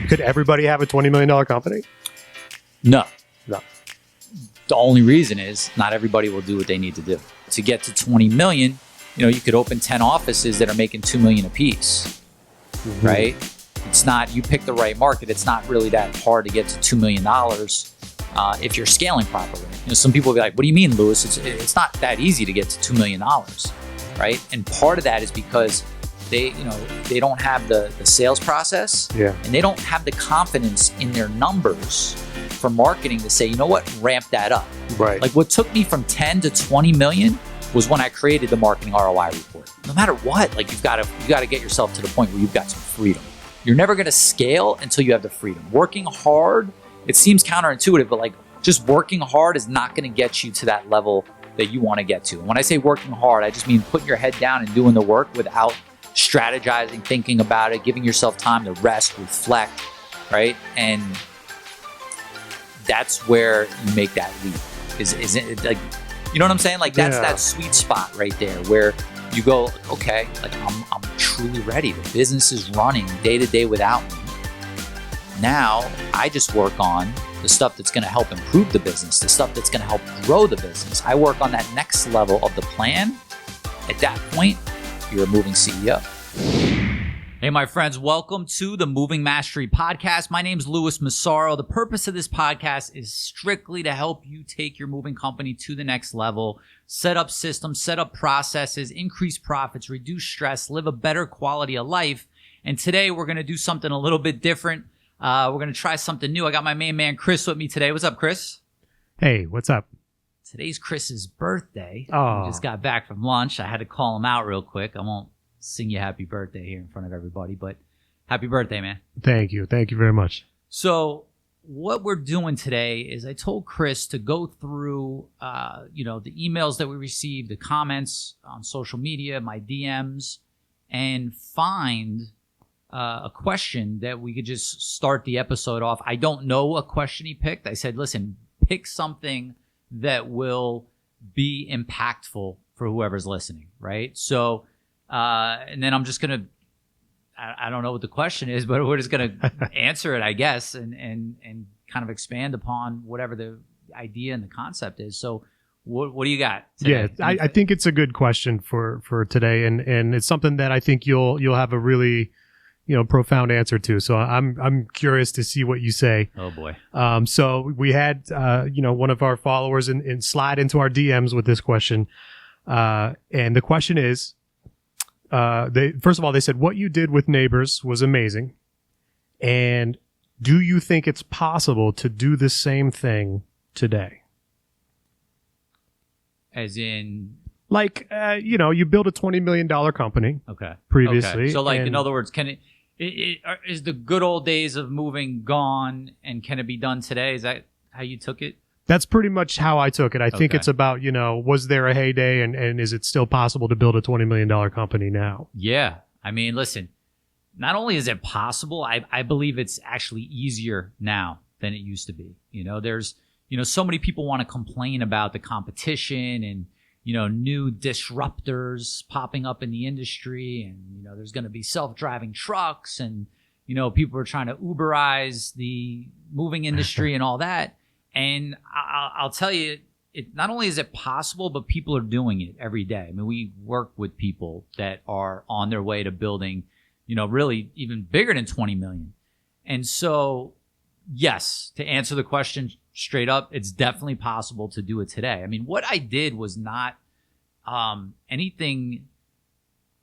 Could everybody have a $20 million company? No. No. The only reason is not everybody will do what they need to do. To get to 20 million, you could open 10 offices that are making 2 million a piece, right? It's not, you pick the right market. It's not really that hard to get to $2 million if you're scaling properly. Some people will be like, what do you mean, Louis? It's not that easy to get to $2 million, right? And part of that is because they don't have the sales process, and they don't have the confidence in their numbers for marketing to say, you know what, ramp that up. Right. Like what took me from 10 to 20 million was when I created the marketing ROI report. No matter what, like you got to get yourself to the point where you've got some freedom. You're never going to scale until you have the freedom. Working hard, it seems counterintuitive, but like just working hard is not going to get you to that level that you want to get to. And when I say working hard, I just mean putting your head down and doing the work without strategizing, thinking about it, giving yourself time to rest, reflect, right? And that's where you make that leap. Is it like, you know what I'm saying? Like that's that sweet spot right there where you go, okay, like I'm truly ready. The business is running day to day without me. Now I just work on the stuff that's going to help improve the business, the stuff that's going to help grow the business. I work on that next level of the plan. At that point, you're a moving CEO. Hey, my friends, welcome to the Moving Mastery Podcast. My name's Louis Massaro. The purpose of this podcast is strictly to help you take your moving company to the next level, set up systems, set up processes, increase profits, reduce stress, live a better quality of life. And today we're going to do something a little bit different. We're going to try something new. I got my main man, Chris, with me today. What's up, Chris? Hey, what's up? Today's Chris's birthday. Oh. We just got back from lunch. I had to call him out real quick. I won't sing you happy birthday here in front of everybody, but happy birthday, man. Thank you. Thank you very much. So what we're doing today is I told Chris to go through, the emails that we received, the comments on social media, my DMs, and find a question that we could just start the episode off. I don't know a question he picked. I said, listen, pick something that will be impactful for whoever's listening, right? So, and then I'm just going to, I don't know what the question is, but we're just going to answer it, I guess, and kind of expand upon whatever the idea and the concept is. So what do you got today? Yeah, I think it's a good question for today. And it's something that I think you'll have a really, profound answer to. So I'm curious to see what you say. Oh boy. So we had, one of our followers and slide into our DMs with this question. And the question is, first of all, they said, what you did with Neighbors was amazing. And do you think it's possible to do the same thing today? As in? Like, you built a $20 million company. Okay. Previously. Okay. So in other words, is the good old days of moving gone and can it be done today? Is that how you took it? That's pretty much how I took it. I think it's about, was there a heyday and is it still possible to build a $20 million company now? Yeah. I mean, listen, not only is it possible, I believe it's actually easier now than it used to be. There's, so many people want to complain about the competition and, new disruptors popping up in the industry and, there's going to be self-driving trucks and, people are trying to Uberize the moving industry and all that. And I'll tell you, it not only is it possible, but people are doing it every day. I mean, we work with people that are on their way to building, really even bigger than 20 million. And so, yes, to answer the question straight up, it's definitely possible to do it today. I mean, what I did was not anything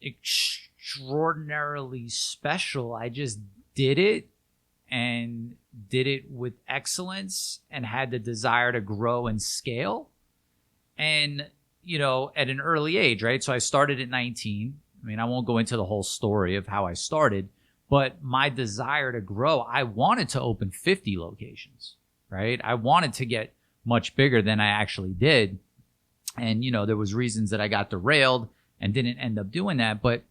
extraordinarily special. I just did it and did it with excellence and had the desire to grow and scale. And, at an early age, right? So I started at 19. I mean, I won't go into the whole story of how I started, but my desire to grow, I wanted to open 50 locations, right? I wanted to get much bigger than I actually did. And, there was reasons that I got derailed and didn't end up doing that. But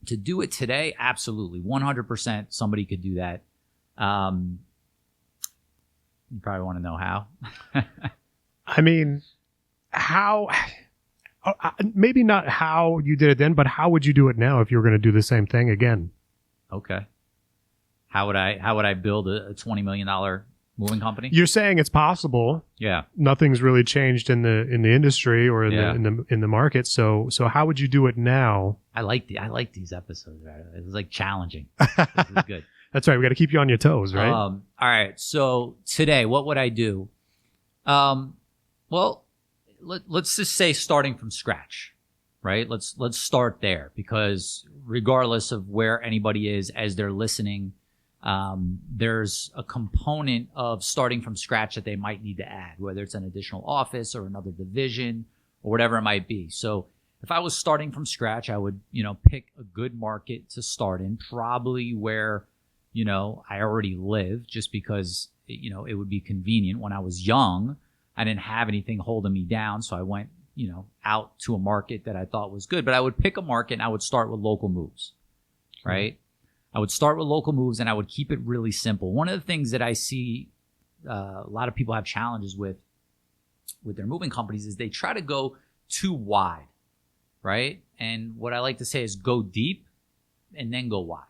to do it today, absolutely, 100% somebody could do that. You probably want to know how. I mean, how, maybe not how you did it then, but how would you do it now if you were going to do the same thing again? Okay. How would I build a $20 million moving company? You're saying it's possible. Yeah. Nothing's really changed in the industry or Yeah. in the market. So how would you do it now? I like these episodes. Right? It was like challenging. This is good. That's right. We got to keep you on your toes, right? All right. So today, what would I do? Well, let's just say starting from scratch, right? Let's start there, because regardless of where anybody is as they're listening, there's a component of starting from scratch that they might need to add, whether it's an additional office or another division or whatever it might be. So if I was starting from scratch, I would, pick a good market to start in, probably where, I already live, just because, it would be convenient. When I was young, I didn't have anything holding me down. So I went, out to a market that I thought was good, but I would pick a market and I would start with local moves, right? I would start with local moves and I would keep it really simple. One of the things that I see a lot of people have challenges with their moving companies is they try to go too wide, right? And what I like to say is go deep and then go wide.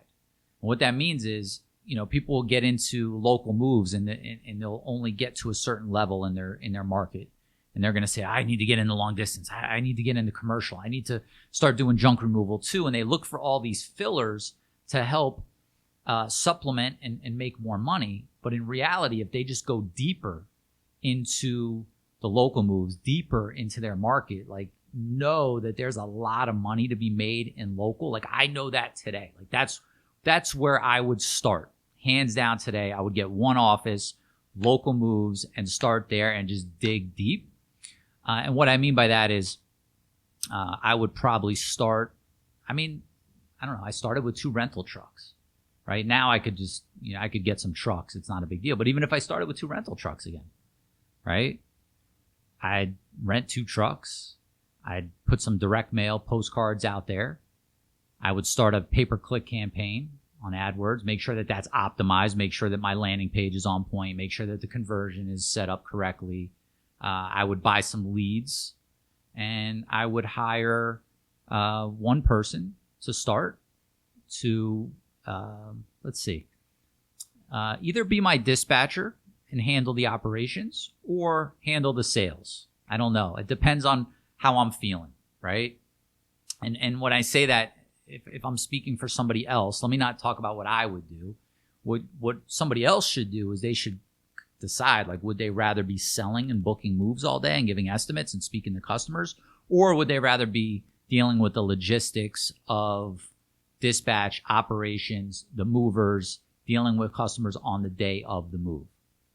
And what that means is, people will get into local moves and they'll only get to a certain level in their market. And they're going to say, I need to get into long distance. I need to get into commercial. I need to start doing junk removal too. And they look for all these fillers to help supplement and make more money. But in reality, if they just go deeper into the local moves, deeper into their market, like, know that there's a lot of money to be made in local. Like, I know that today. Like, that's where I would start. Hands down today, I would get one office, local moves, and start there and just dig deep. And what I mean by that is I would probably start, I don't know, I started with 2 rental trucks. Right now I could just, I could get some trucks. It's not a big deal. But even if I started with 2 rental trucks again, right? I'd rent 2 trucks. I'd put some direct mail postcards out there. I would start a pay-per-click campaign on AdWords, make sure that that's optimized, make sure that my landing page is on point, make sure that the conversion is set up correctly. I would buy some leads, and I would hire one person to start to, either be my dispatcher and handle the operations or handle the sales. I don't know. It depends on how I'm feeling, right? And when I say that, if I'm speaking for somebody else, let me not talk about what I would do. What somebody else should do is they should decide, like, would they rather be selling and booking moves all day and giving estimates and speaking to customers, or would they rather be dealing with the logistics of dispatch, operations, the movers, dealing with customers on the day of the move?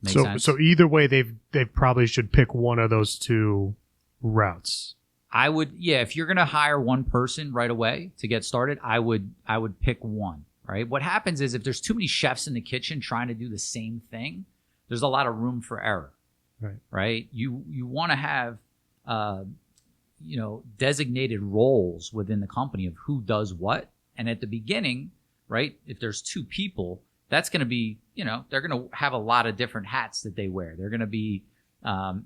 Make sense? So either way, they probably should pick one of those 2 routes. I would, if you're going to hire one person right away to get started, I would pick one, right? What happens is if there's too many chefs in the kitchen trying to do the same thing, there's a lot of room for error, right? You want to have, designated roles within the company of who does what. And at the beginning, right, if there's 2 people, that's going to be, they're going to have a lot of different hats that they wear. They're going to be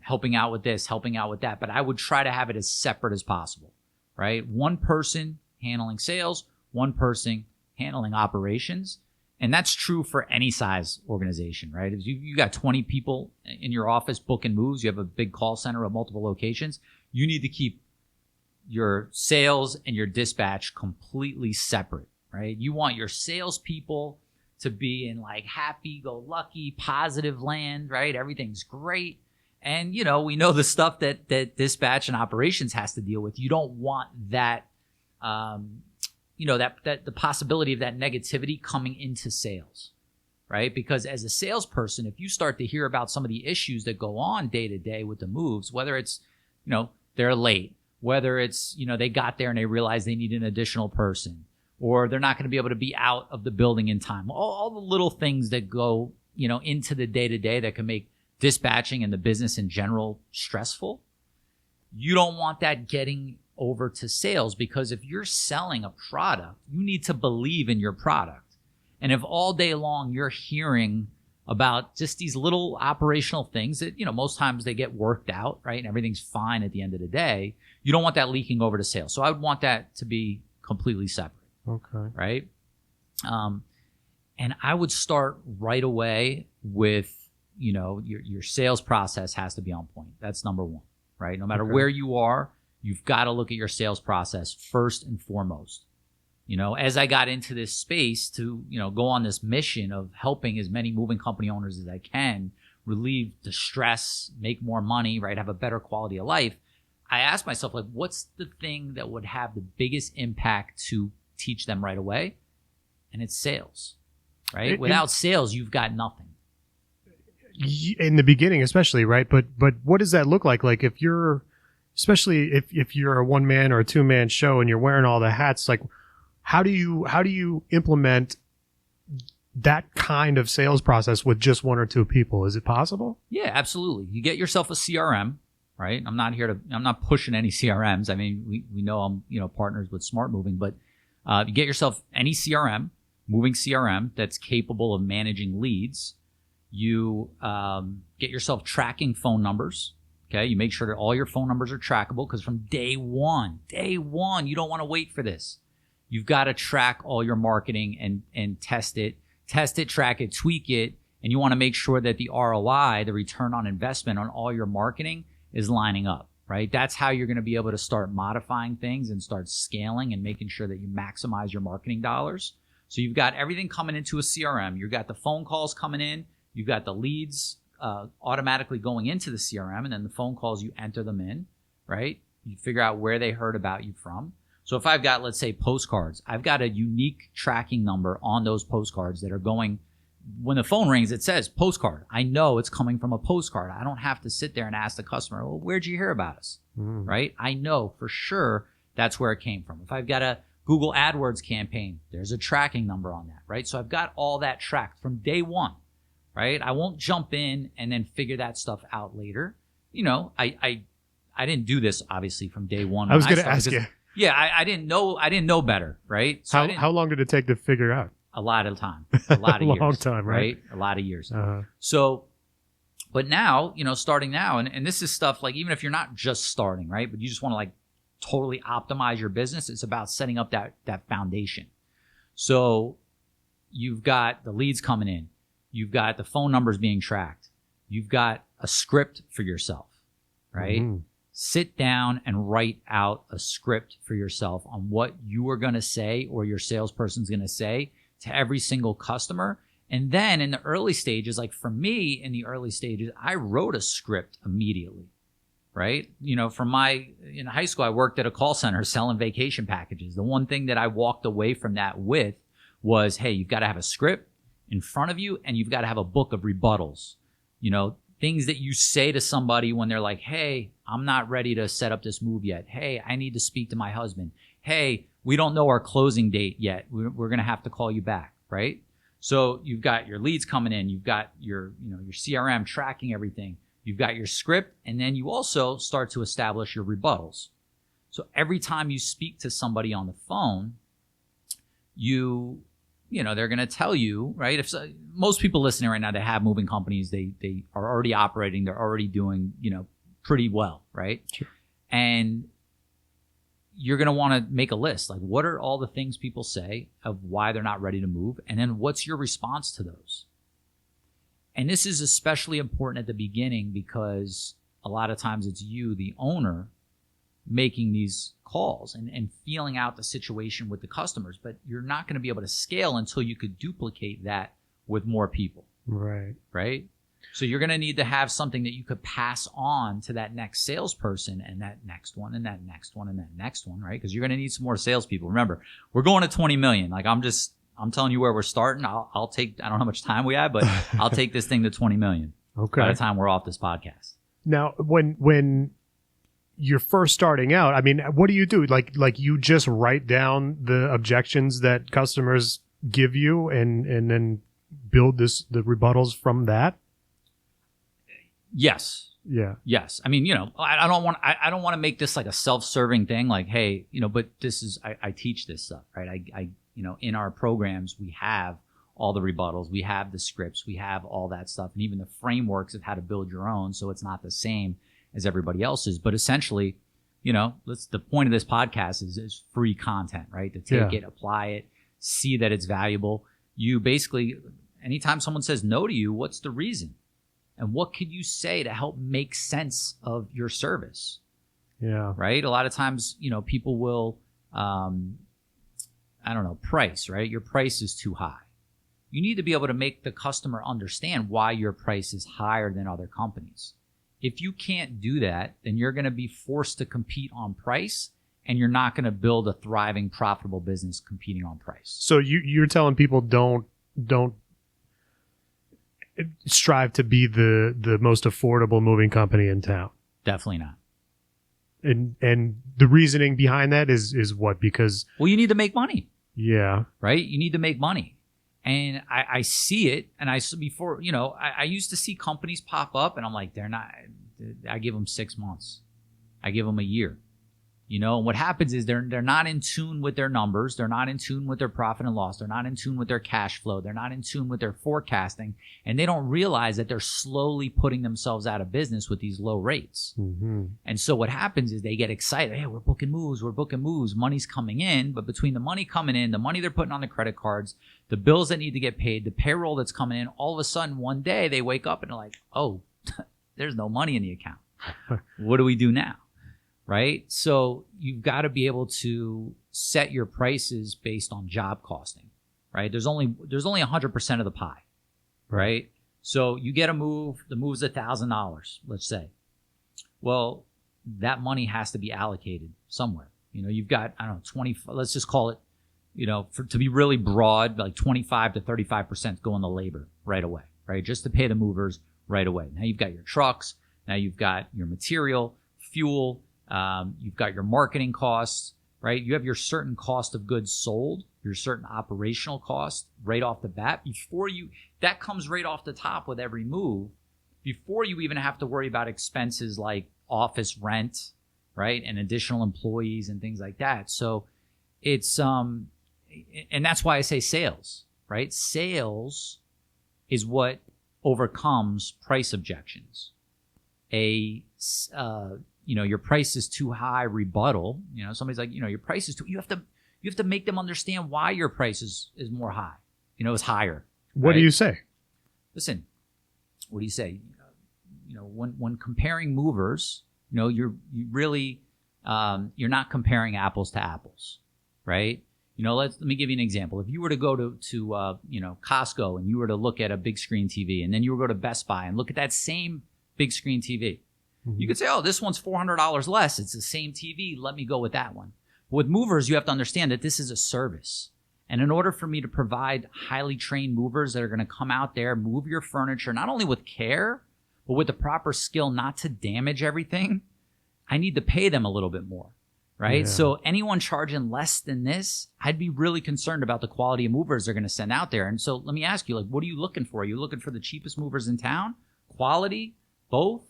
helping out with this, helping out with that. But I would try to have it as separate as possible, right? One person handling sales, one person handling operations. And that's true for any size organization, right? If you got 20 people in your office booking moves, you have a big call center of multiple locations, you need to keep your sales and your dispatch completely separate, right? You want your salespeople to be in like happy-go-lucky, positive land, right? Everything's great. And, we know the stuff that dispatch and operations has to deal with. You don't want that, that the possibility of that negativity coming into sales, right? Because as a salesperson, if you start to hear about some of the issues that go on day to day with the moves, whether it's, they're late, whether it's, they got there and they realize they need an additional person, or they're not going to be able to be out of the building in time, all the little things that go, into the day to day that can make dispatching and the business in general stressful. You don't want that getting over to sales, because if you're selling a product, you need to believe in your product. And if all day long you're hearing about just these little operational things that, most times they get worked out, right? And everything's fine at the end of the day, you don't want that leaking over to sales. So I would want that to be completely separate. Okay. Right? And I would start right away with, your sales process has to be on point. That's number one, right? No matter where you are, you've got to look at your sales process first and foremost. As I got into this space to, go on this mission of helping as many moving company owners as I can, relieve the stress, make more money, right? Have a better quality of life. I asked myself, like, what's the thing that would have the biggest impact to teach them right away? And it's sales, right? Without sales, you've got nothing. In the beginning, especially, right? But what does that look like? Like if you're, especially if you're a one man or a 2-man show and you're wearing all the hats, like how do you implement that kind of sales process with just 1 or 2 people? Is it possible? Yeah, absolutely. You get yourself a CRM, right? I'm not pushing any CRMs. I mean, we know I'm, partners with Smart Moving, but you get yourself any CRM, moving CRM that's capable of managing leads. You get yourself tracking phone numbers. Okay, you make sure that all your phone numbers are trackable because from day one, you don't want to wait for this. You've got to track all your marketing and test it, track it, tweak it, and you want to make sure that the ROI, the return on investment on all your marketing is lining up, right? That's how you're going to be able to start modifying things and start scaling and making sure that you maximize your marketing dollars. So you've got everything coming into a CRM. You've got the phone calls coming in. You've got the leads automatically going into the CRM, and then the phone calls, you enter them in, right? You figure out where they heard about you from. So if I've got, let's say, postcards, I've got a unique tracking number on those postcards that are going, when the phone rings, it says postcard. I know it's coming from a postcard. I don't have to sit there and ask the customer, well, where'd you hear about us, right? I know for sure that's where it came from. If I've got a Google AdWords campaign, there's a tracking number on that, right? So I've got all that tracked from day one. Right? I won't jump in and then figure that stuff out later. I didn't do this obviously from day one. I was going to ask you. Yeah, I didn't know better, right? So how long did it take to figure out? A lot of time, a lot of years. Long time, right? A lot of years. Uh-huh. So, but now, starting now, and this is stuff like, even if you're not just starting, right? But you just want to like totally optimize your business. It's about setting up that foundation. So you've got the leads coming in. You've got the phone numbers being tracked. You've got a script for yourself, right? Mm-hmm. Sit down and write out a script for yourself on what you are going to say or your salesperson's going to say to every single customer. And then in the early stages, like for me in the early stages, I wrote a script immediately, right? In high school, I worked at a call center selling vacation packages. The one thing that I walked away from that with was, hey, you've got to have a script in front of you, and you've got to have a book of rebuttals, things that you say to somebody when they're like, hey, I'm not ready to set up this move yet. Hey, I need to speak to my husband. Hey, we don't know our closing date yet. We're going to have to call you back, right? So you've got your leads coming in. You've got your CRM tracking everything. You've got your script, and then you also start to establish your rebuttals. So every time you speak to somebody on the phone, they're going to tell you, right? Most people listening right now, they have moving companies. They are already operating. They're already doing, pretty well, right? Sure. And you're going to want to make a list. Like, what are all the things people say of why they're not ready to move? And then what's your response to those? And this is especially important at the beginning because a lot of times it's you, the owner, making these calls and feeling out the situation with the customers, but you're not going to be able to scale until you could duplicate that with more people. Right. So you're going to need to have something that you could pass on to that next salesperson and that next one and that next one and that next one, right? Because you're going to need some more salespeople. Remember, we're going to 20 million. Like I'm telling you where we're starting. I'll take, I don't know how much time we have, but I'll take this thing to 20 million. Okay. By the time we're off this podcast. Now, when you're first starting out, I mean, what do you do? Like you just write down the objections that customers give you and then build the rebuttals from that? Yes. Yeah. Yes. I mean, I don't want to make this like a self-serving thing. Like, hey, but this is, I teach this stuff, right? I in our programs, we have all the rebuttals, we have the scripts, we have all that stuff, and even the frameworks of how to build your own. So it's not the same as everybody else's, but essentially, the point of this podcast is free content, right? To take it, apply it, see that it's valuable. you basically, anytime someone says no to you, what's the reason? And what could you say to help make sense of your service? Yeah. Right? A lot of times, people will, price, right? Your price is too high. You need to be able to make the customer understand why your price is higher than other companies. If you can't do that, then you're going to be forced to compete on price, and you're not going to build a thriving, profitable business competing on price. So you're telling people don't strive to be the most affordable moving company in town. Definitely not. And the reasoning behind that is what? Because you need to make money. Yeah. Right? You need to make money. And I see it, and I used to see companies pop up, and I'm like, they're not. I give them 6 months. I give them a year. And what happens is they're not in tune with their numbers. They're not in tune with their profit and loss. They're not in tune with their cash flow. They're not in tune with their forecasting. And they don't realize that they're slowly putting themselves out of business with these low rates. Mm-hmm. And so what happens is they get excited. Hey, we're booking moves. Money's coming in. But between the money coming in, the money they're putting on the credit cards, the bills that need to get paid, the payroll that's coming in, all of a sudden one day they wake up and they're like, oh, there's no money in the account. What do we do now? Right? So you've got to be able to set your prices based on job costing, right? There's only 100% of the pie, right? So you get a move, the move's $1,000, let's say. Well, that money has to be allocated somewhere. You've got, 20, let's just call it, to be really broad, like 25 to 35% going to labor right away, right? Just to pay the movers right away. Now you've got your trucks, now you've got your material, fuel, you've got your marketing costs, right? You have your certain cost of goods sold, your certain operational cost right off the bat. That comes right off the top with every move before you even have to worry about expenses like office rent, right? And additional employees and things like that. So it's, and that's why I say sales, right? Sales is what overcomes price objections. Your price is too high rebuttal. Somebody's like, your price is too, you have to make them understand why your price is more high, is higher. What do you say? Listen, what do you say? When comparing movers, you're not comparing apples to apples, right? Let me give you an example. If you were to go to Costco and you were to look at a big screen TV, and then you were to go to Best Buy and look at that same big screen TV, you could say, oh, this one's $400 less. It's the same TV. Let me go with that one. But with movers, you have to understand that this is a service. And in order for me to provide highly trained movers that are going to come out there, move your furniture, not only with care, but with the proper skill not to damage everything, I need to pay them a little bit more, right? Yeah. So anyone charging less than this, I'd be really concerned about the quality of movers they're going to send out there. And so let me ask you, what are you looking for? Are you looking for the cheapest movers in town? Quality? Both?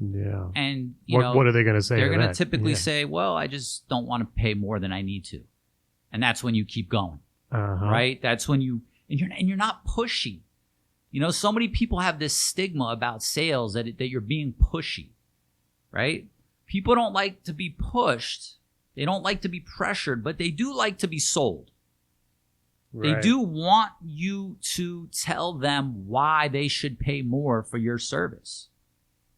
Yeah. And what are they going to say? They're going to typically say, well, I just don't want to pay more than I need to. And that's when you keep going. Right? That's when you're not pushy. So many people have this stigma about sales that you're being pushy. Right? People don't like to be pushed. They don't like to be pressured, but they do like to be sold. Right. They do want you to tell them why they should pay more for your service.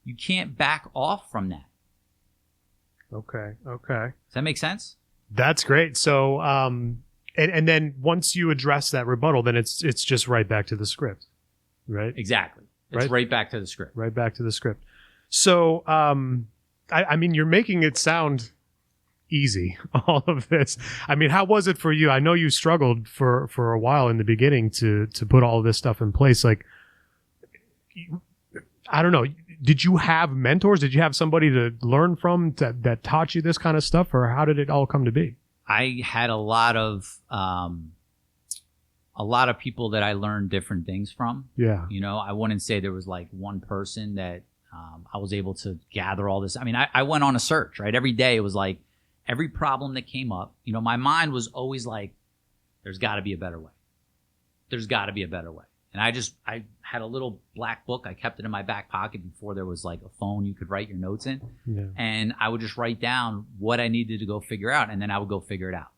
You can't back off from that. Okay. Does that make sense? That's great. So, and then once you address that rebuttal, then it's just right back to the script, right? Exactly. It's right back to the script. Right back to the script. So, I mean, you're making it sound easy, all of this. I mean, how was it for you? I know you struggled for a while in the beginning to put all of this stuff in place. Like, I don't know. Did you have mentors? Did you have somebody to learn from that taught you this kind of stuff, or how did it all come to be? I had a lot of people that I learned different things from. Yeah. I wouldn't say there was like one person that I was able to gather all this. I mean, I went on a search, right? Every day it was like every problem that came up, my mind was always like, there's got to be a better way. There's got to be a better way. And I had a little black book. I kept it in my back pocket before there was like a phone you could write your notes in. Yeah. And I would just write down what I needed to go figure out, and then I would go figure it out.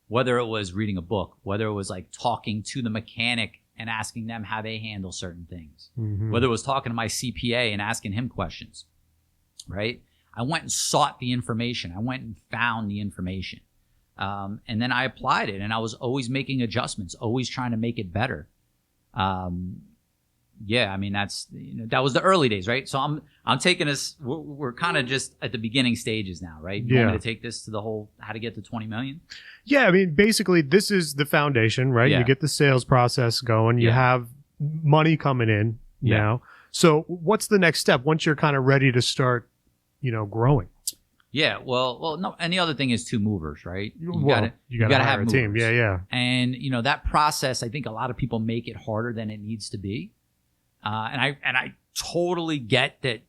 whether it was reading a book, whether it was like talking to the mechanic and asking them how they handle certain things, whether it was talking to my CPA and asking him questions, right? I went and sought the information. I went and found the information. And then I applied it, and I was always making adjustments, always trying to make it better. Yeah, I mean, that was the early days, right? So I'm taking us, we're kind of just at the beginning stages now, right? You want me to take this to the whole, how to get to 20 million? Yeah, I mean, basically, this is the foundation, right? Yeah. You get the sales process going. You have money coming in now. So what's the next step once you're kind of ready to start, growing? Yeah, well, no. And the other thing is two movers, right? You gotta have a team. movers. Yeah. And that process, I think a lot of people make it harder than it needs to be. And I totally get that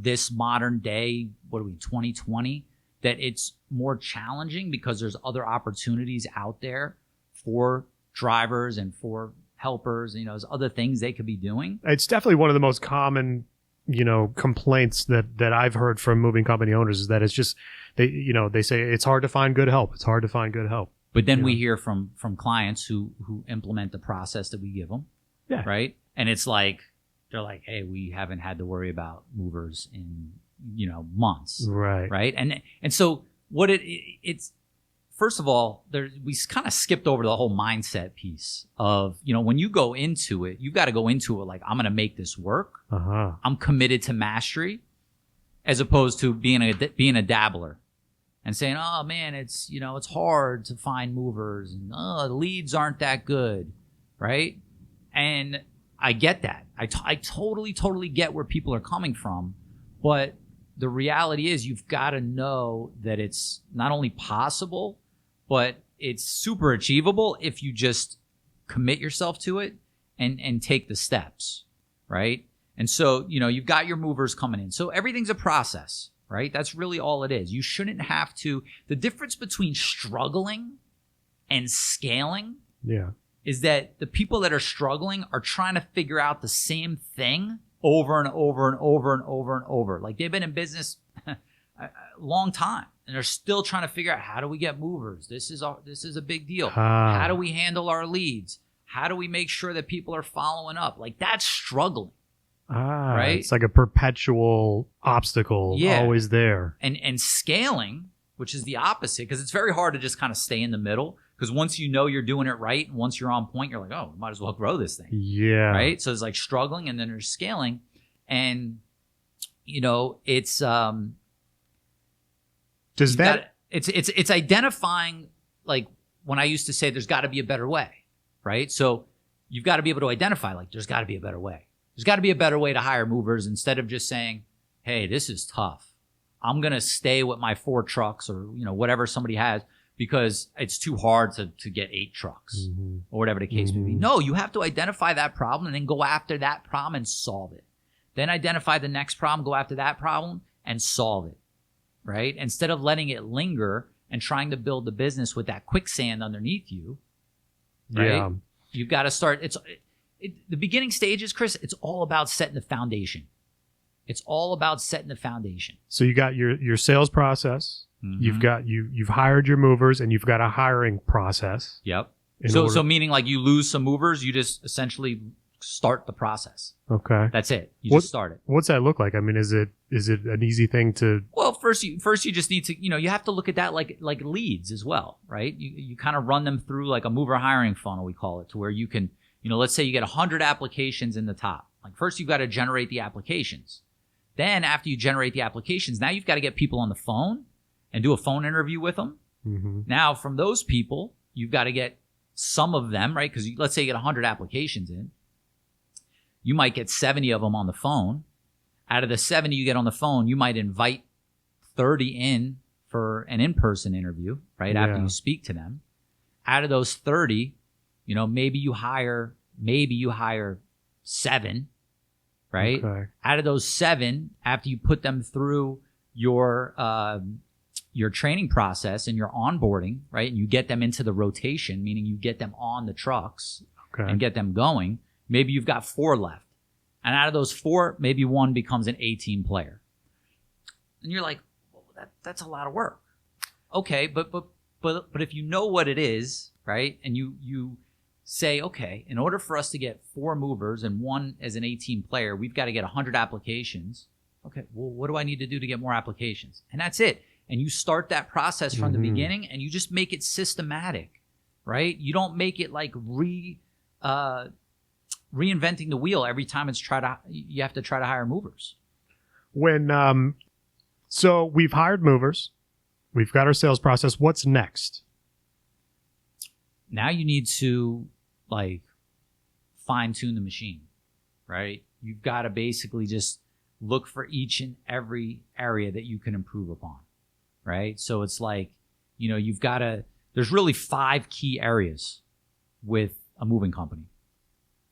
this modern day, what are we, 2020, that it's more challenging because there's other opportunities out there for drivers and for helpers. There's other things they could be doing. It's definitely one of the most common complaints that I've heard from moving company owners is that it's just they say it's hard to find good help. It's hard to find good help. But then we hear from clients who implement the process that we give them. Yeah. Right. And it's like, they're like, hey, we haven't had to worry about movers in, months. Right. Right. And so what it's, first of all, we kind of skipped over the whole mindset piece of, when you go into it, you've got to go into it like, I'm going to make this work. I'm committed to mastery, as opposed to being a dabbler and saying, oh man, it's hard to find movers and the leads aren't that good. Right. And I get that. I totally get where people are coming from. But the reality is you've got to know that it's not only possible, but it's super achievable if you just commit yourself to it and take the steps, right? And so, you've got your movers coming in. So everything's a process, right? That's really all it is. You shouldn't have to. The difference between struggling and scaling is that the people that are struggling are trying to figure out the same thing over and over and over and over and over. Like they've been in business a long time and they're still trying to figure out, how do we get movers? This is a big deal. How do we handle our leads? How do we make sure that people are following up? Like that's struggling. Right? It's like a perpetual obstacle always there. And scaling, which is the opposite, because it's very hard to just kind of stay in the middle. Because once you're doing it right, and once you're on point, you're like, oh, might as well grow this thing. Yeah. Right? So it's like struggling, and then there's scaling. And, it's... It's identifying, like, when I used to say there's got to be a better way, right? So you've got to be able to identify, like, there's got to be a better way. There's got to be a better way to hire movers instead of just saying, hey, this is tough. I'm going to stay with my 4 trucks or, whatever somebody has, because it's too hard to get 8 trucks or whatever the case may be. No, you have to identify that problem and then go after that problem and solve it. Then identify the next problem, go after that problem and solve it, right? Instead of letting it linger and trying to build the business with that quicksand underneath you, right? Yeah. You've got to start. The beginning stages, Chris, it's all about setting the foundation. It's all about setting the foundation. So you got your sales process. You've hired your movers, and you've got a hiring process. Yep. So meaning like you lose some movers, you just essentially start the process. Okay. That's it. You just start it. What's that look like? I mean, is it an easy thing to? Well, first you just need to, you have to look at that like leads as well, right? You kind of run them through like a mover hiring funnel, we call it, to where you can, let's say you get 100 applications in the top. Like first you've got to generate the applications. Then after you generate the applications, now you've got to get people on the phone and do a phone interview with them. Now, from those people, you've got to get some of them, right? Because let's say you get 100 applications in. You might get 70 of them on the phone. Out of the 70 you get on the phone, you might invite 30 in for an in-person interview, right? Yeah. After you speak to them. Out of those 30, maybe you hire 7, right? Okay. Out of those 7, after you put them through your training process and your onboarding, right? And you get them into the rotation, meaning you get them on the trucks and get them going. Maybe you've got 4 left. And out of those 4, maybe 1 becomes an A-team player. And you're like, well, that's a lot of work. Okay, but But if you know what it is, right, and you say, okay, in order for us to get 4 movers and 1 as an 18 player, we've got to get 100 applications. Okay, well, what do I need to do to get more applications? And that's it. And you start that process from the beginning, and you just make it systematic, right? You don't make it like reinventing the wheel every time you have to try to hire movers. So we've hired movers, we've got our sales process. What's next? Now you need to like fine tune the machine, right? You've got to basically just look for each and every area that you can improve upon, right? So it's like, there's really 5 key areas with a moving company,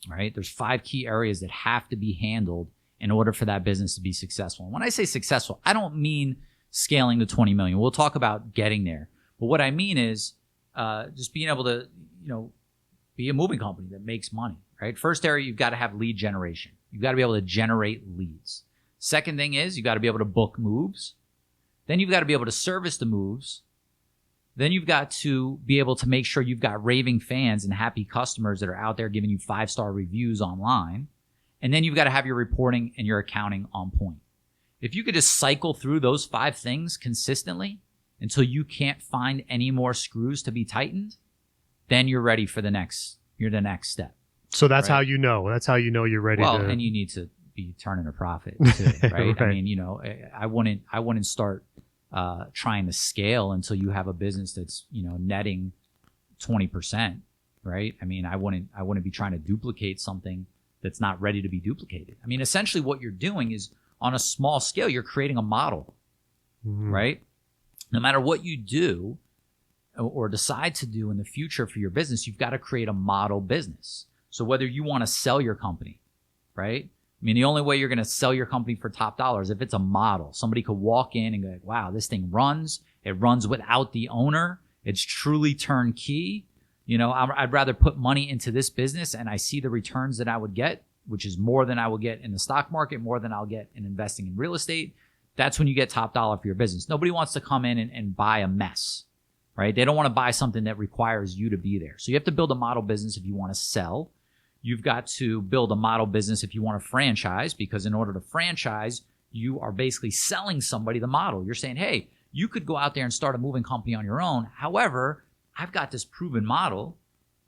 right? There's 5 key areas that have to be handled in order for that business to be successful. And when I say successful, I don't mean scaling to 20 million. We'll talk about getting there. But what I mean is just being able to, be a moving company that makes money, right? First area, you've got to have lead generation. You've got to be able to generate leads. Second thing is you've got to be able to book moves. Then you've got to be able to service the moves. Then you've got to be able to make sure you've got raving fans and happy customers that are out there giving you 5-star reviews online. And then you've got to have your reporting and your accounting on point. If you could just cycle through those 5 things consistently until you can't find any more screws to be tightened, then you're ready for the next step. So that's how you know. That's how you know you're ready. Well, and you need to be turning a profit too, right? I mean, I wouldn't start trying to scale until you have a business that's netting 20%, right? I mean, I wouldn't be trying to duplicate something that's not ready to be duplicated. I mean, essentially what you're doing is on a small scale, you're creating a model, right? No matter what you do or decide to do in the future for your business, you've got to create a model business. So whether you want to sell your company, right? I mean, the only way you're going to sell your company for top dollar is if it's a model. Somebody could walk in and go, wow, this thing runs. It runs without the owner. It's truly turnkey. I'd rather put money into this business and I see the returns that I would get, which is more than I will get in the stock market, more than I'll get in investing in real estate. That's when you get top dollar for your business. Nobody wants to come in and buy a mess, right? They don't want to buy something that requires you to be there. So you have to build a model business if you want to sell. You've got to build a model business if you want to franchise, because in order to franchise, you are basically selling somebody the model. You're saying, hey, you could go out there and start a moving company on your own. However, I've got this proven model,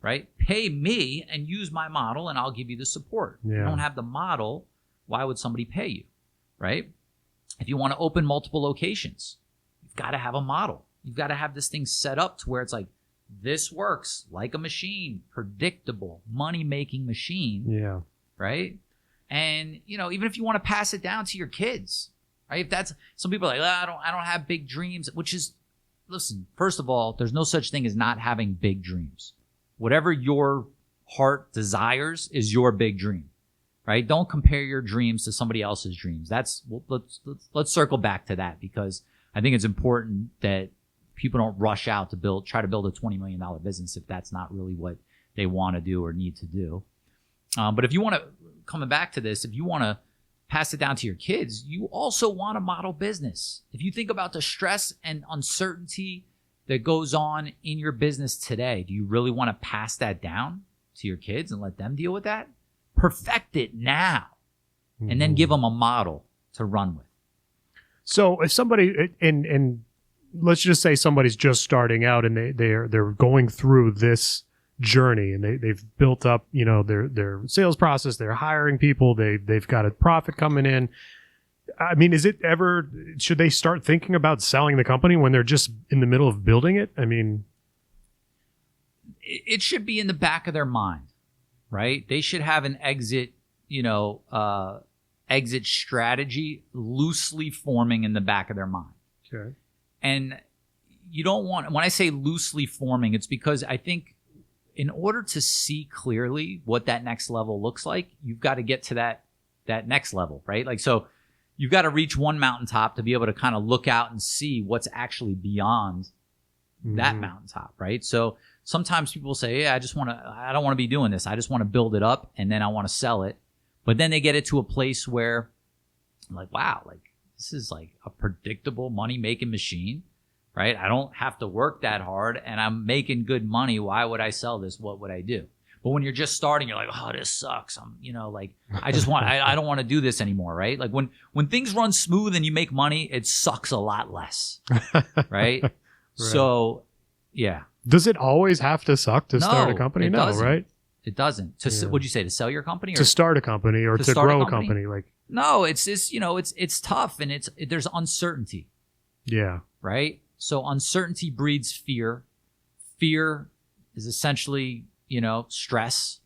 right? Pay me and use my model and I'll give you the support. Yeah. If you don't have the model, why would somebody pay you, right? If you want to open multiple locations, you've got to have a model. You've got to have this thing set up to where it's like, this works like a machine, predictable, money-making machine. Yeah. Right? And, even if you want to pass it down to your kids, right? If that's, some people are like, I don't have big dreams, which is, listen, first of all, there's no such thing as not having big dreams. Whatever your heart desires is your big dream, right? Don't compare your dreams to somebody else's dreams. Let's circle back to that, because I think it's important that people don't rush out to try to build a $20 million business if that's not really what they want to do or need to do. But if you want to, coming back to this, if you want to pass it down to your kids, you also want a model business. If you think about the stress and uncertainty that goes on in your business today, do you really want to pass that down to your kids and let them deal with that? Perfect it now, and then give them a model to run with. So if somebody, and let's just say somebody's just starting out and they're going through this journey and they've built up, their sales process, they're hiring people, they've got a profit coming in. I mean, should they start thinking about selling the company when they're just in the middle of building it? I mean, it should be in the back of their mind, right? They should have an exit strategy loosely forming in the back of their mind. Okay. And you don't want, when I say loosely forming, it's because I think in order to see clearly what that next level looks like, you've got to get to that next level, right? Like, so you've got to reach one mountaintop to be able to kind of look out and see what's actually beyond that mountaintop, right? So sometimes people say, yeah, I don't want to be doing this. I just want to build it up and then I want to sell it. But then they get it to a place where I'm like, wow, like this is like a predictable money-making machine, right? I don't have to work that hard and I'm making good money. Why would I sell this? What would I do? But when you're just starting, you're like, oh, this sucks. I just want, I don't want to do this anymore, right? Like when things run smooth and you make money, it sucks a lot less, right? So, yeah. Does it always have to suck to start a company? It No, doesn't. right? It doesn't. What'd you say? To sell your company? Or to start a company or to grow a company? Like, no, it's it's tough and there's uncertainty. Yeah. Right? So uncertainty breeds fear. Fear is essentially, stress.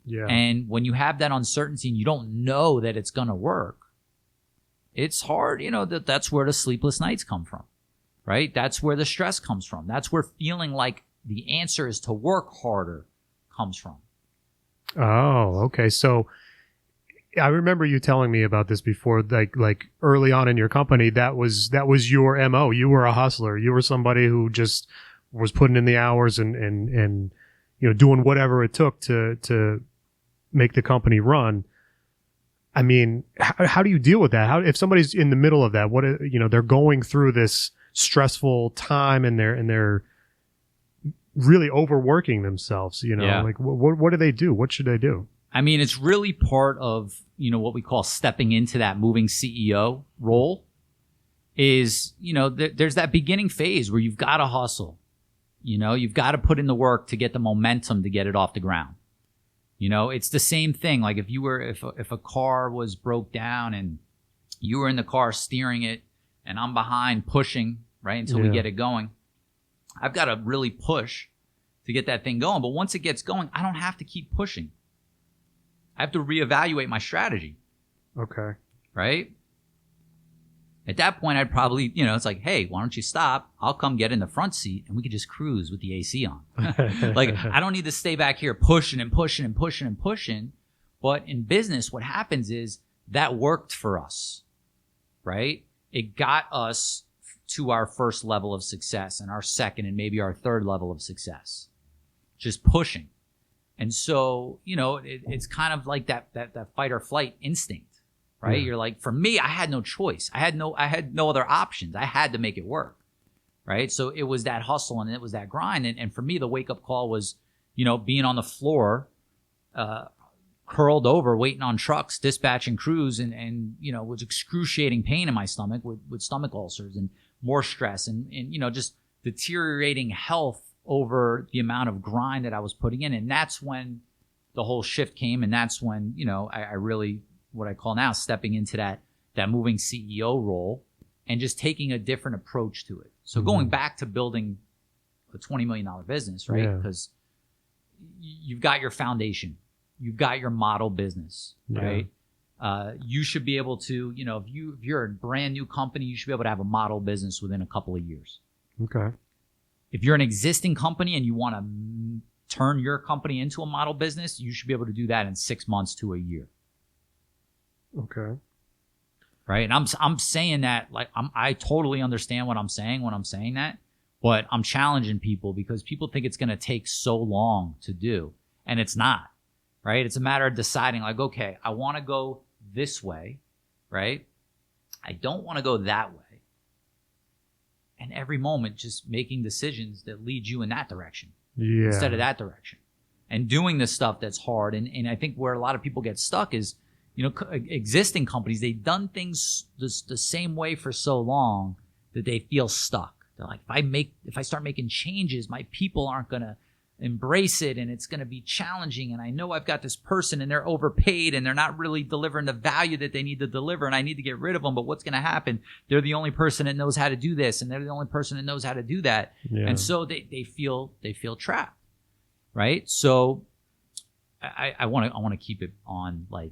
Yeah. And when you have that uncertainty and you don't know that it's going to work, it's hard, that's where the sleepless nights come from, right? That's where the stress comes from. That's where feeling like the answer is to work harder comes from. Oh, okay. So I remember you telling me about this before, like early on in your company, that was your MO. You were a hustler. You were somebody who just was putting in the hours and doing whatever it took to make the company run. I mean, how do you deal with that? How, if somebody's in the middle of that, they're going through this stressful time and they're really overworking themselves, like what do they do? What should they do? I mean, it's really part of, what we call stepping into that moving CEO role is, there's that beginning phase where you've got to hustle. You've got to put in the work to get the momentum to get it off the ground. It's the same thing. Like if a car was broke down and you were in the car steering it and I'm behind pushing, right, until we get it going. I've got to really push to get that thing going. But once it gets going, I don't have to keep pushing. I have to reevaluate my strategy. Okay. Right? At that point, I'd probably, it's like, hey, why don't you stop? I'll come get in the front seat and we could just cruise with the AC on. Like, I don't need to stay back here pushing and pushing and pushing and pushing. But in business, what happens is that worked for us, right? It got us to our first level of success and our second and maybe our third level of success. Just pushing. And so, it's kind of like that fight or flight instinct. Right? Yeah. You're like, for me, I had no choice. I had no other options. I had to make it work. Right? So it was that hustle and it was that grind. And for me, the wake up call was, being on the floor, curled over, waiting on trucks, dispatching crews and was excruciating pain in my stomach with stomach ulcers and more stress and just deteriorating health over the amount of grind that I was putting in. And that's when the whole shift came. And that's when, I really, what I call now stepping into that moving CEO role and just taking a different approach to it. So going back to building a $20 million business, right? Because you've got your foundation, you've got your model business, right? You should be able to, if you're a brand new company, you should be able to have a model business within a couple of years. Okay. If you're an existing company and you want to turn your company into a model business, you should be able to do that in 6 months to a year. Okay. Right. And I'm saying that like I totally understand what I'm saying when I'm saying that, but I'm challenging people because people think it's going to take so long to do. And it's not. Right. It's a matter of deciding like, okay, I want to go this way. Right. I don't want to go that way. And every moment just making decisions that lead you in that direction instead of that direction and doing the stuff that's hard. And I think where a lot of people get stuck is, existing companies, they've done things the same way for so long that they feel stuck. They're like, if I start making changes, my people aren't going to embrace it and it's going to be challenging. And I know I've got this person and they're overpaid and they're not really delivering the value that they need to deliver and I need to get rid of them. But what's going to happen? They're the only person that knows how to do this and they're the only person that knows how to do that. Yeah. And so they feel trapped. Right. So I want to keep it on like,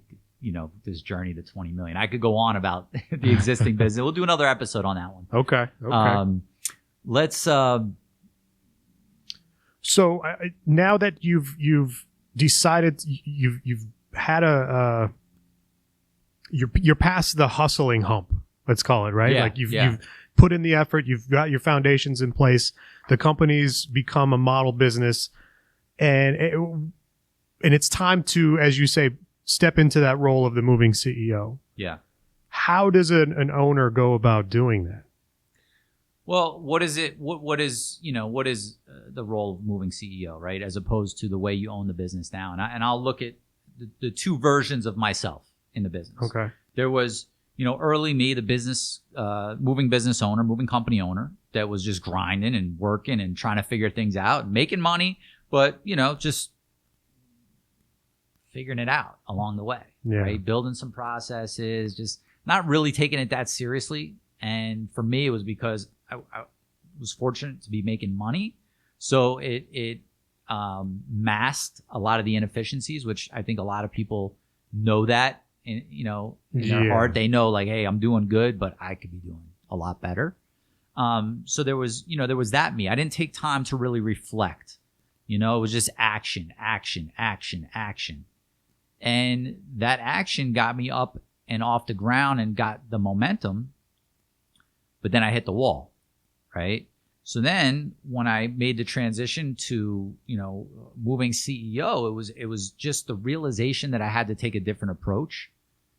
this journey to 20 million. I could go on about the existing business. We'll do another episode on that one. Okay. Let's. So now that you've decided you've had you're past the hustling hump. Let's call it right. Yeah, like you've put in the effort. You've got your foundations in place. The company's become a model business, and it's time to, as you say, step into that role of the moving CEO. Yeah. How does an owner go about doing that? Well, what is it? What is the role of moving CEO, right? As opposed to the way you own the business now. And I'll look at the two versions of myself in the business. Okay. There was, early me, the business, moving business owner, moving company owner that was just grinding and working and trying to figure things out, making money, but, just figuring it out along the way, right? Building some processes, just not really taking it that seriously. And for me, it was because I was fortunate to be making money. So it masked a lot of the inefficiencies, which I think a lot of people know that in their heart. They know like, hey, I'm doing good, but I could be doing a lot better. So there was that me. I didn't take time to really reflect. It was just action. And that action got me up and off the ground and got the momentum. But then I hit the wall, right? So then when I made the transition to, moving CEO, it was just the realization that I had to take a different approach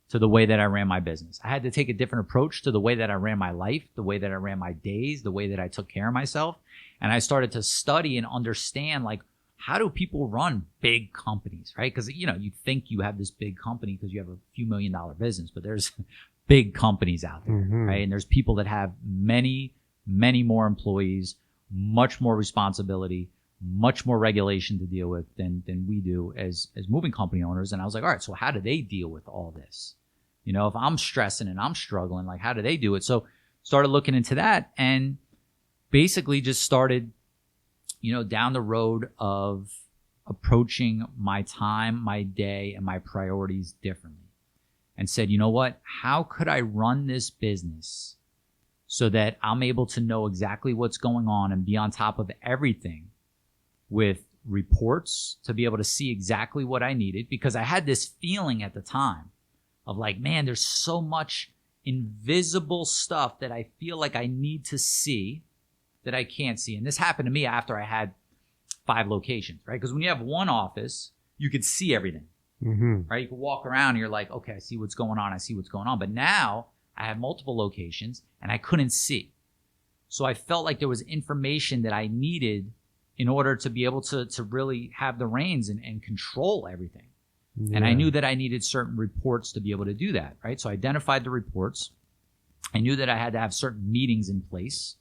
to the way that I ran my business. I had to take a different approach to the way that I ran my life, the way that I ran my days, the way that I took care of myself. And I started to study and understand, like, how do people run big companies, right? Because, you think you have this big company because you have a few $1 million business, but there's big companies out there, right? And there's people that have many, many more employees, much more responsibility, much more regulation to deal with than we do as moving company owners. And I was like, all right, so how do they deal with all this? If I'm stressing and I'm struggling, like, how do they do it? So started looking into that and basically just started, down the road of approaching my time, my day, and my priorities differently, and said, you know what, how could I run this business so that I'm able to know exactly what's going on and be on top of everything with reports to be able to see exactly what I needed? Because I had this feeling at the time of like, man, there's so much invisible stuff that I feel like I need to see that I can't see. And this happened to me after I had 5 locations, right? Because when you have one office, you could see everything, right? You can walk around and you're like, okay, I see what's going on. But now I have multiple locations and I couldn't see. So I felt like there was information that I needed in order to be able to really have the reins and control everything. Yeah. And I knew that I needed certain reports to be able to do that, right? So I identified the reports. I knew that I had to have certain meetings in place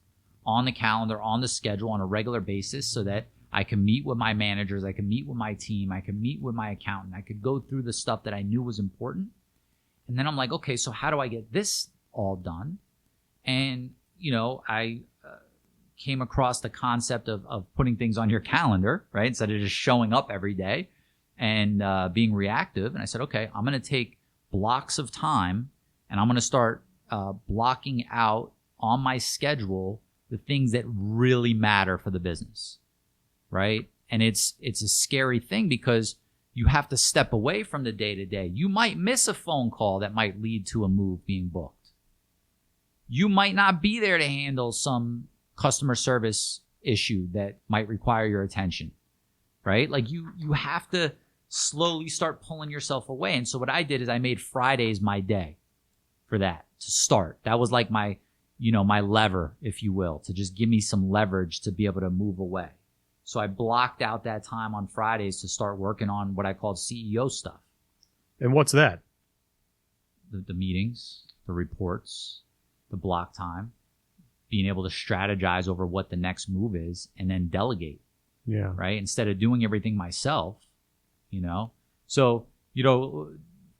on the calendar, on the schedule, on a regular basis so that I can meet with my managers, I can meet with my team, I can meet with my accountant, I could go through the stuff that I knew was important. And then I'm like, okay, so how do I get this all done? And, I came across the concept of putting things on your calendar, right? Instead of just showing up every day and being reactive. And I said, okay, I'm going to take blocks of time and I'm going to start blocking out on my schedule the things that really matter for the business, right? And it's a scary thing because you have to step away from the day-to-day. You might miss a phone call that might lead to a move being booked. You might not be there to handle some customer service issue that might require your attention, right? Like you have to slowly start pulling yourself away. And so what I did is I made Fridays my day for that to start. That was like my lever, if you will, to just give me some leverage to be able to move away. So I blocked out that time on Fridays to start working on what I called CEO stuff. And what's that? The meetings, the reports, the block time, being able to strategize over what the next move is and then delegate. Yeah. Right? Instead of doing everything myself, So,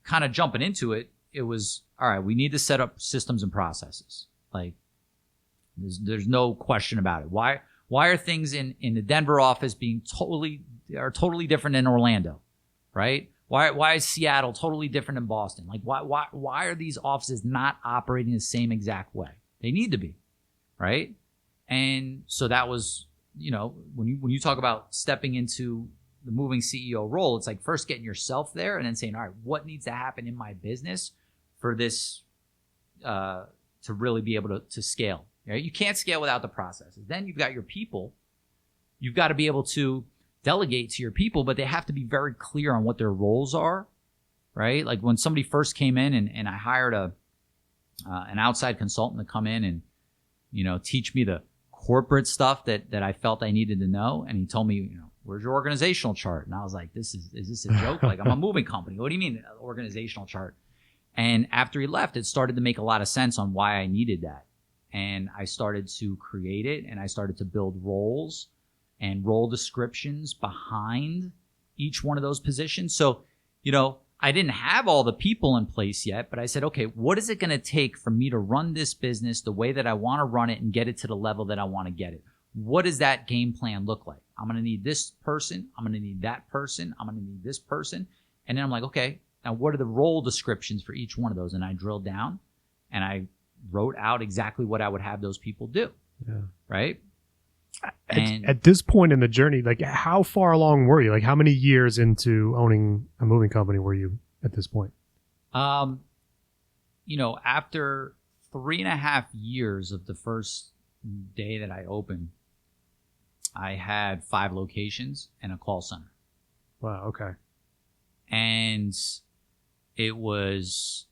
kind of jumping into it, it was, all right, we need to set up systems and processes. Like, there's no question about it. Why are things in the Denver office being totally different than Orlando, right? Why is Seattle totally different than Boston? Like, why are these offices not operating the same exact way? They need to be, right? And so that was, when you talk about stepping into the moving CEO role, it's like first getting yourself there and then saying, all right, what needs to happen in my business for this to really be able to scale? Right? You can't scale without the processes. Then you've got your people. You've got to be able to delegate to your people, but they have to be very clear on what their roles are, right? Like when somebody first came in and I hired an outside consultant to come in and, teach me the corporate stuff that I felt I needed to know. And he told me, where's your organizational chart? And I was like, is this a joke? Like, I'm a moving company. What do you mean organizational chart? And after he left, it started to make a lot of sense on why I needed that. And I started to create it, and I started to build roles and role descriptions behind each one of those positions. So, I didn't have all the people in place yet, but I said, okay, what is it going to take for me to run this business the way that I want to run it and get it to the level that I want to get it? What does that game plan look like? I'm going to need this person. I'm going to need that person. I'm going to need this person. And then I'm like, okay, now what are the role descriptions for each one of those? And I drilled down and I wrote out exactly what I would have those people do. Yeah. Right. At this point in the journey, like, how far along were you? Like, how many years into owning a moving company were you at this point? After 3.5 years of the first day that I opened, I had 5 locations and a call center. Wow. Okay. And it was,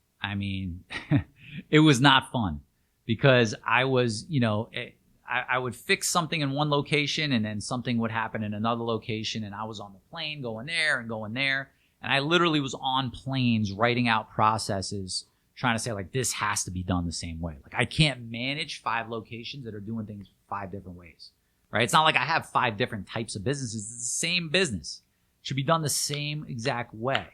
it was not fun because I was, I would fix something in one location and then something would happen in another location, and I was on the plane going there and going there. And I literally was on planes writing out processes, trying to say, like, this has to be done the same way. Like, I can't manage 5 locations that are doing things 5 different ways, right? It's not like I have 5 different types of businesses. It's the same business. It should be done the same exact way.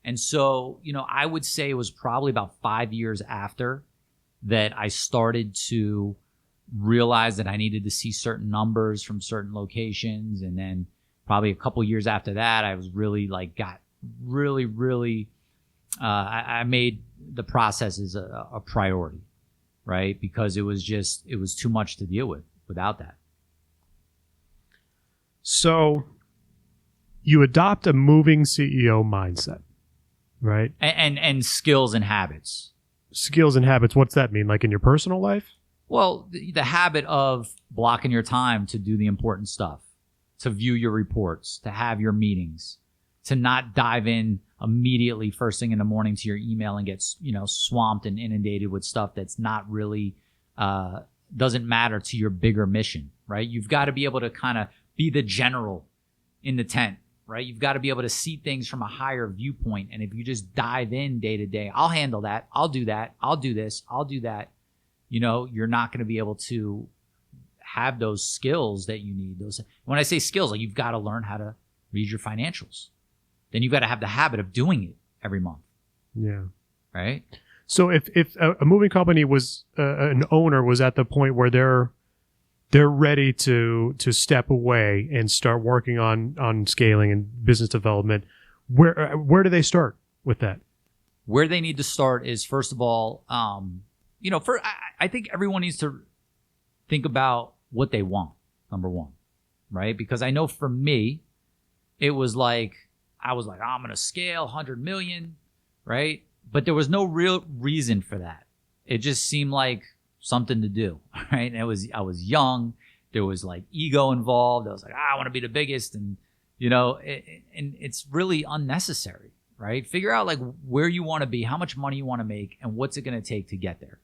And so, I would say it was probably about 5 years after that I started to realize that I needed to see certain numbers from certain locations. And then probably a couple years after that, I was really I made the processes a priority, right? Because it was too much to deal with without that. So you adopt a moving CEO mindset, right? And skills and habits. Skills and habits. What's that mean? Like in your personal life? Well, the habit of blocking your time to do the important stuff, to view your reports, to have your meetings, to not dive in immediately first thing in the morning to your email and get, swamped and inundated with stuff that's not really, doesn't matter to your bigger mission, right? You've got to be able to kind of be the general in the tent, right? You've got to be able to see things from a higher viewpoint. And if you just dive in day to day, I'll handle that. I'll do that. I'll do this. I'll do that. You're not going to be able to have those skills that you need. When I say skills, like, you've got to learn how to read your financials. Then you've got to have the habit of doing it every month. Yeah. Right. So if a moving company was an owner was at the point where they're ready to step away and start working on scaling and business development, where do they start with that? Where they need to start is, first of all, I think everyone needs to think about what they want, number one, right? Because I know for me, it was like, I was like, I'm going to scale 100 million, right? But there was no real reason for that. It just seemed like something to do, right? And I was young. There was like ego involved. I was like, I want to be the biggest. And, and it's really unnecessary, right? Figure out like where you want to be, how much money you want to make, and what's it going to take to get there.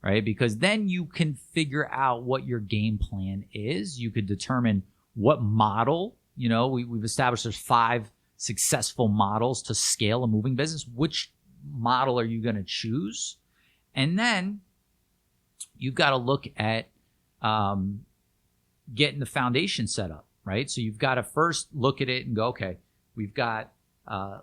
Right? Because then you can figure out what your game plan is. You could determine what model, we've established there's 5 successful models to scale a moving business. Which model are you going to choose? And then you've got to look at getting the foundation set up, right? So you've got to first look at it and go, okay, we've got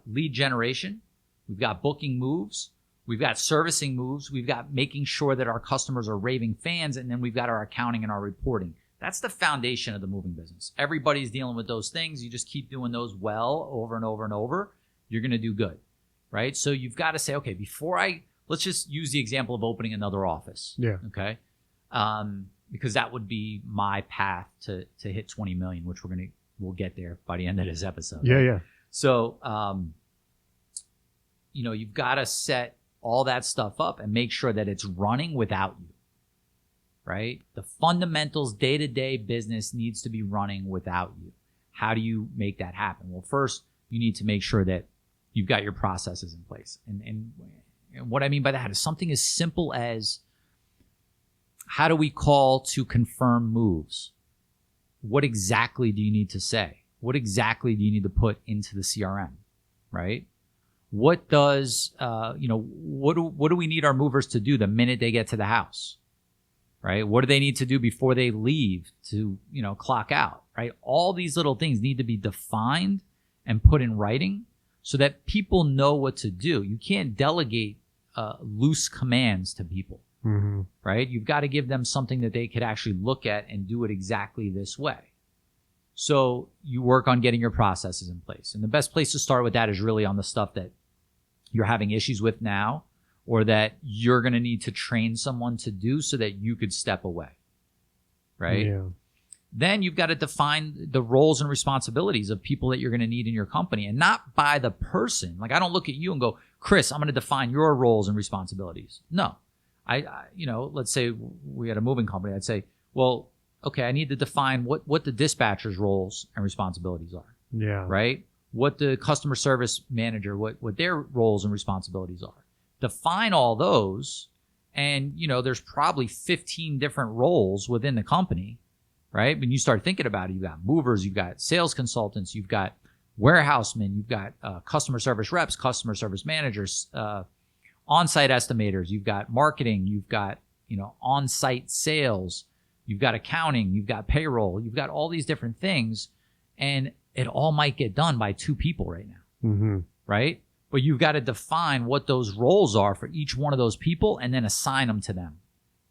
lead generation, we've got booking moves, we've got servicing moves. We've got making sure that our customers are raving fans. And then we've got our accounting and our reporting. That's the foundation of the moving business. Everybody's dealing with those things. You just keep doing those well over and over and over. You're going to do good, right? So you've got to say, okay, let's just use the example of opening another office. Yeah. Okay. Because that would be my path to hit 20 million, which we'll get there by the end of this episode. Yeah. Right? Yeah. So, you've got to set all that stuff up and make sure that it's running without you, right? The fundamentals, day-to-day business needs to be running without you. How do you make that happen? Well, first, you need to make sure that you've got your processes in place. And what I mean by that is something as simple as, how do we call to confirm moves? What exactly do you need to say? What exactly do you need to put into the CRM, right? What does, what do we need our movers to do the minute they get to the house, right? What do they need to do before they leave to, clock out, right? All these little things need to be defined and put in writing so that people know what to do. You can't delegate loose commands to people, right? You've got to give them something that they could actually look at and do it exactly this way. So you work on getting your processes in place. And the best place to start with that is really on the stuff that you're having issues with now, or that you're going to need to train someone to do so that you could step away, right? Yeah. Then you've got to define the roles and responsibilities of people that you're going to need in your company, and not by the person. Like, I don't look at you and go, Chris, I'm going to define your roles and responsibilities. No, I let's say we had a moving company. I'd say, well, okay, I need to define what the dispatcher's roles and responsibilities are. Yeah. Right? What the customer service manager, what their roles and responsibilities are. Define all those, and there's probably 15 different roles within the company, right? When you start thinking about it, you've got movers, you've got sales consultants, you've got warehousemen, you've got customer service reps, customer service managers, on-site estimators, you've got marketing, you've got on-site sales, you've got accounting, you've got payroll, you've got all these different things, and it all might get done by 2 people right now, right? But you've got to define what those roles are for each one of those people and then assign them to them.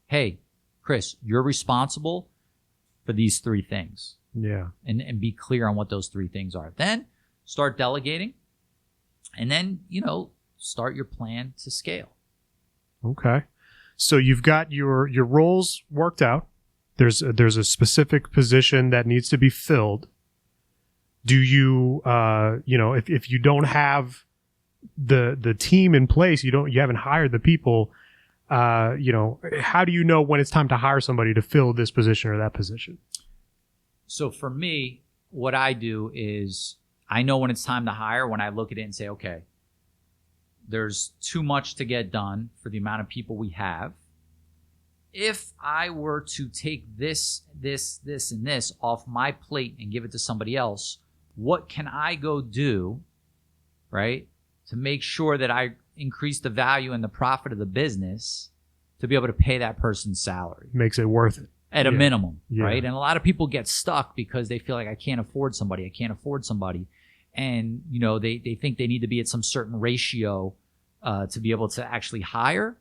Hey, Chris, you're responsible for these 3 things. Yeah. And be clear on what those 3 things are. Then start delegating, and then, start your plan to scale. Okay. So you've got your roles worked out. There's a specific position that needs to be filled. Do you, if you don't have the team in place, you haven't hired the people, how do you know when it's time to hire somebody to fill this position or that position? So for me, what I do is I know when it's time to hire when I look at it and say, okay, there's too much to get done for the amount of people we have. If I were to take this, and this off my plate and give it to somebody else, what can I go do, right, to make sure that I increase the value and the profit of the business to be able to pay that person's salary? Makes it worth it. At a minimum, Yeah. right? And a lot of people get stuck because they feel like I can't afford somebody. And, they think they need to be at some certain ratio to be able to actually hire.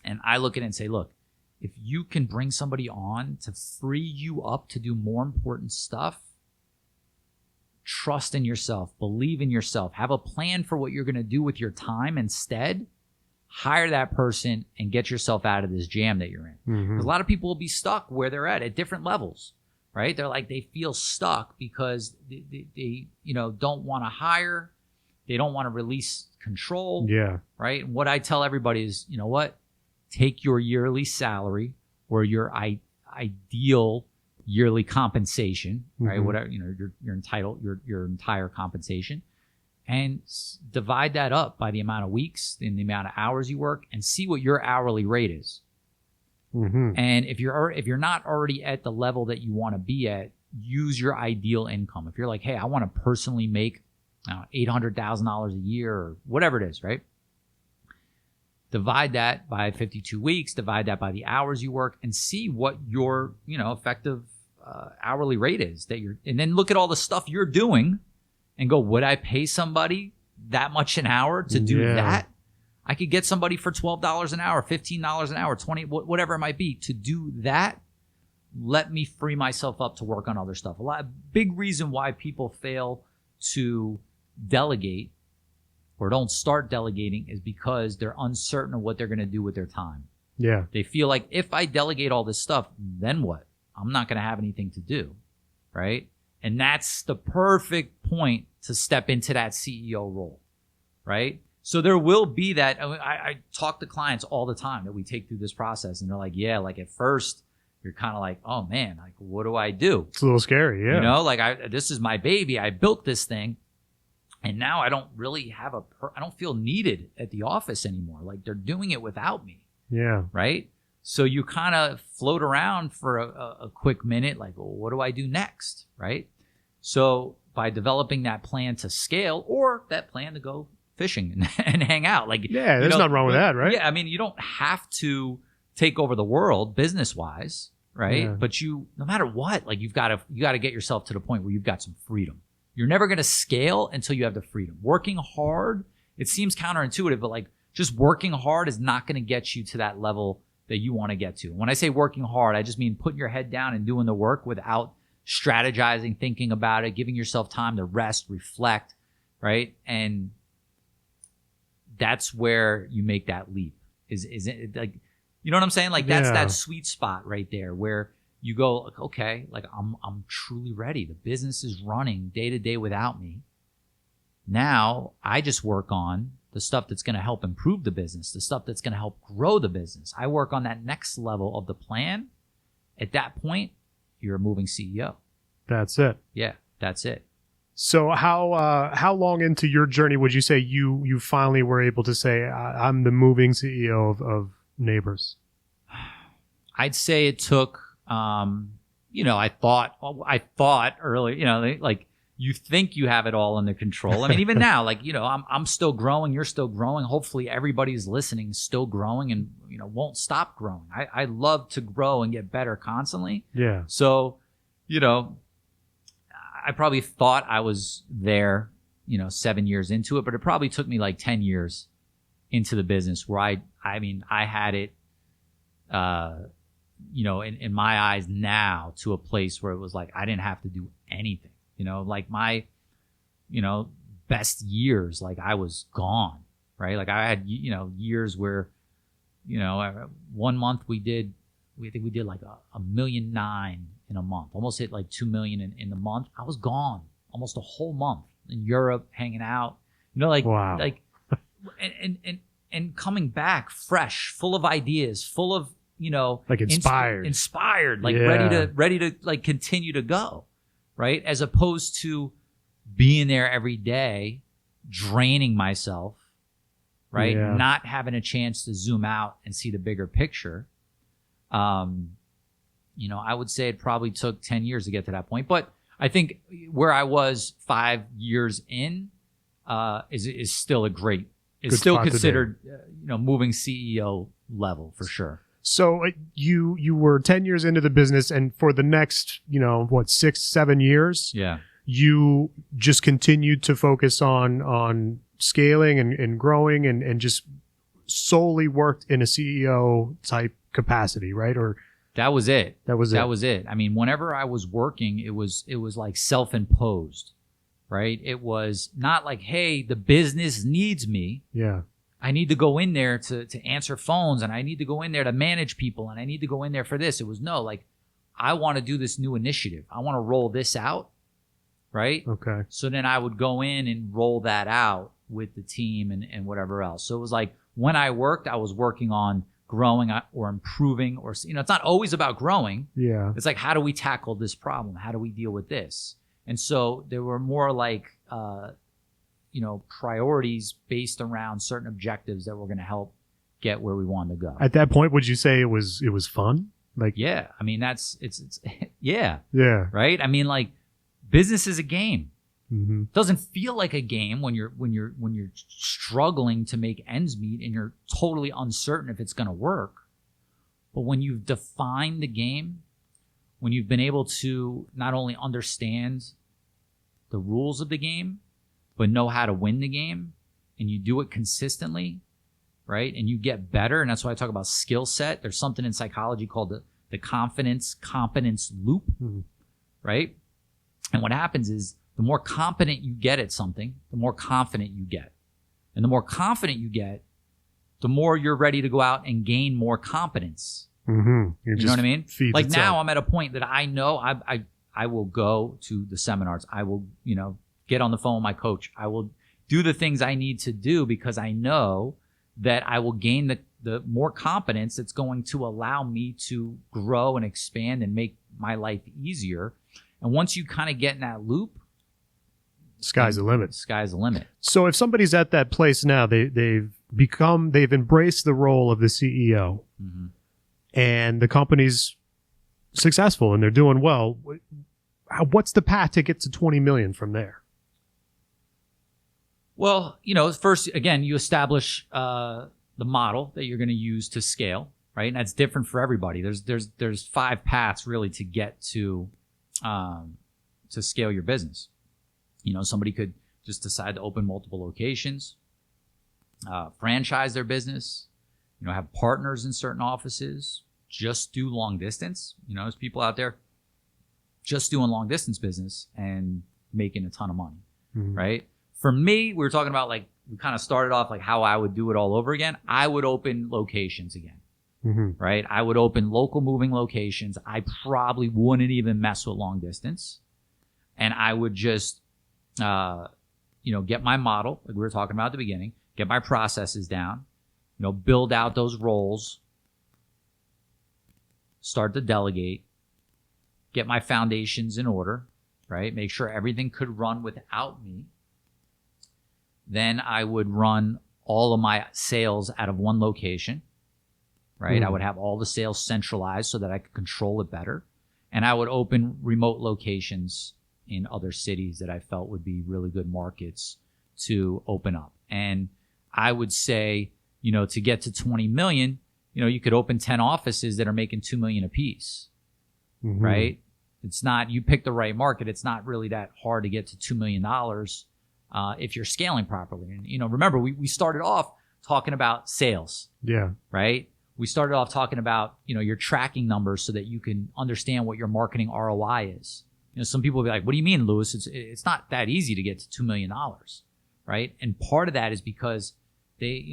And I look at it and say, look, if you can bring somebody on to free you up to do more important stuff, trust in yourself, believe in yourself, have a plan for what you're going to do with your time instead. Hire that person and get yourself out of this jam that you're in. A lot of people will be stuck where they're at different levels, right? They're like, they feel stuck because they don't want to hire. They don't want to release control. Yeah. Right. And what I tell everybody is, you know what? Take your yearly salary or your ideal yearly compensation, right? Whatever, you're entitled, your entire compensation, and divide that up by the amount of weeks and the amount of hours you work, and see what your hourly rate is. And if you're not already at the level that you want to be at, use your ideal income. If you're like, hey, I want to personally make $800,000 a year or whatever it is, right? Divide that by 52 weeks, divide that by the hours you work, and see what your, effective hourly rate is and then look at all the stuff you're doing and go, would I pay somebody that much an hour to do that? I could get somebody for $12 an hour, $15 an hour, 20, whatever it might be, to do that. Let me free myself up to work on other stuff. Big reason why people fail to delegate or don't start delegating is because they're uncertain of what they're going to do with their time. Yeah. They feel like, if I delegate all this stuff, then what? I'm not going to have anything to do, right? And that's the perfect point to step into that CEO role, right? So there will be that. I talk to clients all the time that we take through this process, and they're like, yeah, like at first you're kind of like, oh man, like what do I do? It's a little scary, yeah. Like this is my baby. I built this thing. And now I don't really have I don't feel needed at the office anymore. Like they're doing it without me. Yeah. Right. So you kind of float around for a quick minute, like, well, what do I do next, right? So by developing that plan to scale, or that plan to go fishing and hang out, like, Yeah, there's nothing wrong with that, right? Yeah, I mean, you don't have to take over the world business wise, right? Yeah. But no matter what, like, you got to get yourself to the point where you've got some freedom. You're never going to scale until you have the freedom. Working hard, it seems counterintuitive, but like, just working hard is not going to get you to that level that you want to get to. When I say working hard, I just mean putting your head down and doing the work without strategizing, thinking about it, giving yourself time to rest, reflect, right? And that's where you make that leap. Is it like, you know what I'm saying? Like, that's that sweet spot right there where you go, okay, like, I'm truly ready. The business is running day to day without me. Now I just work on the stuff that's going to help improve the business, the stuff that's going to help grow the business. I work on that next level of the plan. At that point, you're a moving CEO. That's it. Yeah, that's it. So how long into your journey would you say you finally were able to say, I'm the moving CEO of Neighbors? I'd say it took, I thought earlier, like, you think you have it all under control. I mean, even now, like, I'm still growing. You're still growing. Hopefully everybody's listening is still growing and, won't stop growing. I love to grow and get better constantly. Yeah. So, I probably thought I was there, 7 years into it, but it probably took me like 10 years into the business where I had it, in my eyes now to a place where it was like, I didn't have to do anything. Like my, best years, like I was gone, right? Like I had, years where, 1 month we think we did like $1.9 million in a month, almost hit like 2 million in the month. I was gone almost a whole month in Europe, hanging out, wow. like, and coming back fresh, full of ideas, full of, like inspired, like ready to like continue to go. Right? As opposed to being there every day, draining myself, right? Yeah. Not having a chance to zoom out and see the bigger picture. I would say it probably took 10 years to get to that point. But I think where I was 5 years in is still is still considered, moving CEO level for sure. So you were 10 years into the business, and for the next, 6, 7 years, you just continued to focus on scaling and growing and just solely worked in a CEO type capacity, right? Or that was it. That was it. I mean, whenever I was working, it was like self-imposed, right? It was not like, hey, the business needs me. Yeah. I need to go in there to answer phones, and I need to go in there to manage people, and I need to go in there for this. It was no, like, I want to do this new initiative. I want to roll this out, right? Okay. So then I would go in and roll that out with the team and whatever else. So it was like when I worked, I was working on growing or improving, or, it's not always about growing. Yeah. It's like, how do we tackle this problem? How do we deal with this? And so there were more like, priorities based around certain objectives that were going to help get where we wanted to go. At that point, would you say it was fun? Like, yeah, I mean, it's yeah. Yeah. Right. I mean, like, business is a game. Mm-hmm. It doesn't feel like a game when you're struggling to make ends meet and you're totally uncertain if it's going to work. But when you've defined the game, when you've been able to not only understand the rules of the game, but know how to win the game, and you do it consistently, right? And you get better. And that's why I talk about skill set. There's something in psychology called the competence loop, right? And what happens is the more competent you get at something, the more confident you get. And the more confident you get, the more you're ready to go out and gain more competence. Mm-hmm. You know what I mean? Like itself. Now I'm at a point that I know I will go to the seminars. I will, get on the phone with my coach. I will do the things I need to do because I know that I will gain the more competence that's going to allow me to grow and expand and make my life easier. And once you kind of get in that loop, sky's the limit. Sky's the limit. So if somebody's at that place now, they've embraced the role of the CEO. Mm-hmm. and the company's successful and they're doing well. What's the path to get to 20 million from there? Well, first, again, you establish the model that you're going to use to scale, right? And that's different for everybody. There's 5 paths really to get to scale your business. Somebody could just decide to open multiple locations, franchise their business, have partners in certain offices, just do long distance. There's people out there just doing long distance business and making a ton of money, right? For me, we were talking about we kind of started off how I would do it all over again. I would open locations again, right? I would open local moving locations. I probably wouldn't even mess with long distance. And I would just, get my model, like we were talking about at the beginning, get my processes down, build out those roles, start to delegate, get my foundations in order, right? Make sure everything could run without me. Then I would run all of my sales out of one location, right? I would have all the sales centralized so that I could control it better. And I would open remote locations in other cities that I felt would be really good markets to open up. And I would say, to get to 20 million, you could open 10 offices that are making 2 million a piece, right? It's not, you pick the right market. It's not really that hard to get to $2 million if you're scaling properly. And, remember, we started off talking about sales. Yeah. Right? We started off talking about, your tracking numbers so that you can understand what your marketing ROI is. Some people will be like, what do you mean, Louis? It's not that easy to get to $2 million, right? And part of that is because they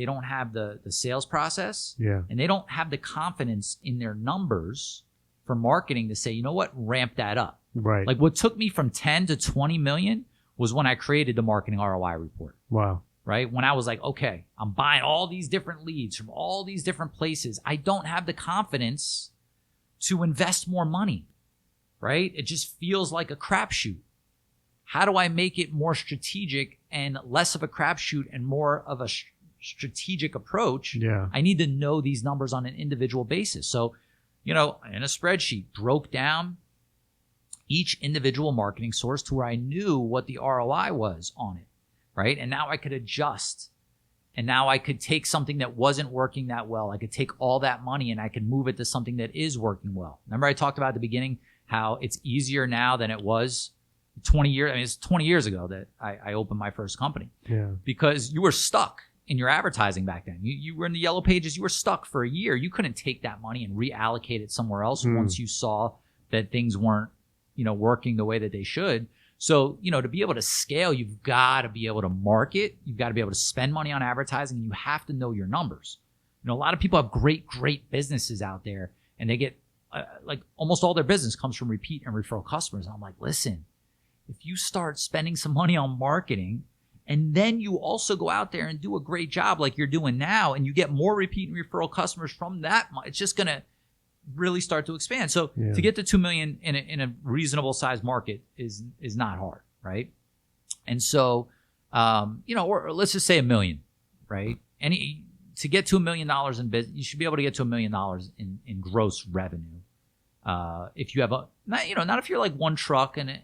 don't have the sales process, and they don't have the confidence in their numbers for marketing to say, you know what, ramp that up. Right. Like what took me from 10 to 20 million was when I created the marketing ROI report. Wow. Right? When I was like, okay, I'm buying all these different leads from all these different places. I don't have the confidence to invest more money. Right? It just feels like a crapshoot. How do I make it more strategic and less of a crapshoot and more of a strategic approach? Yeah. I need to know these numbers on an individual basis. So, in a spreadsheet, broke down each individual marketing source to where I knew what the ROI was on it, right? And now I could adjust. And now I could take something that wasn't working that well. I could take all that money and I could move it to something that is working well. Remember I talked about at the beginning how it's easier now than it was 20 years. I mean, it's 20 years ago that I opened my first company. Yeah. Because you were stuck in your advertising back then. You were in the yellow pages. You were stuck for a year. You couldn't take that money and reallocate it somewhere else once you saw that things weren't, working the way that they should. So, to be able to scale, you've got to be able to market. You've got to be able to spend money on advertising. And you have to know your numbers. A lot of people have great businesses out there and they get almost all their business comes from repeat and referral customers. And I'm like, listen, if you start spending some money on marketing and then you also go out there and do a great job like you're doing now and you get more repeat and referral customers from that, it's just going to really start to expand. So to get to 2 million in a reasonable sized market is not hard, right? And so, or let's just say $1 million, right? To get to $1 million in business, you should be able to get to $1 million in gross revenue. If you have not if you're like one truck and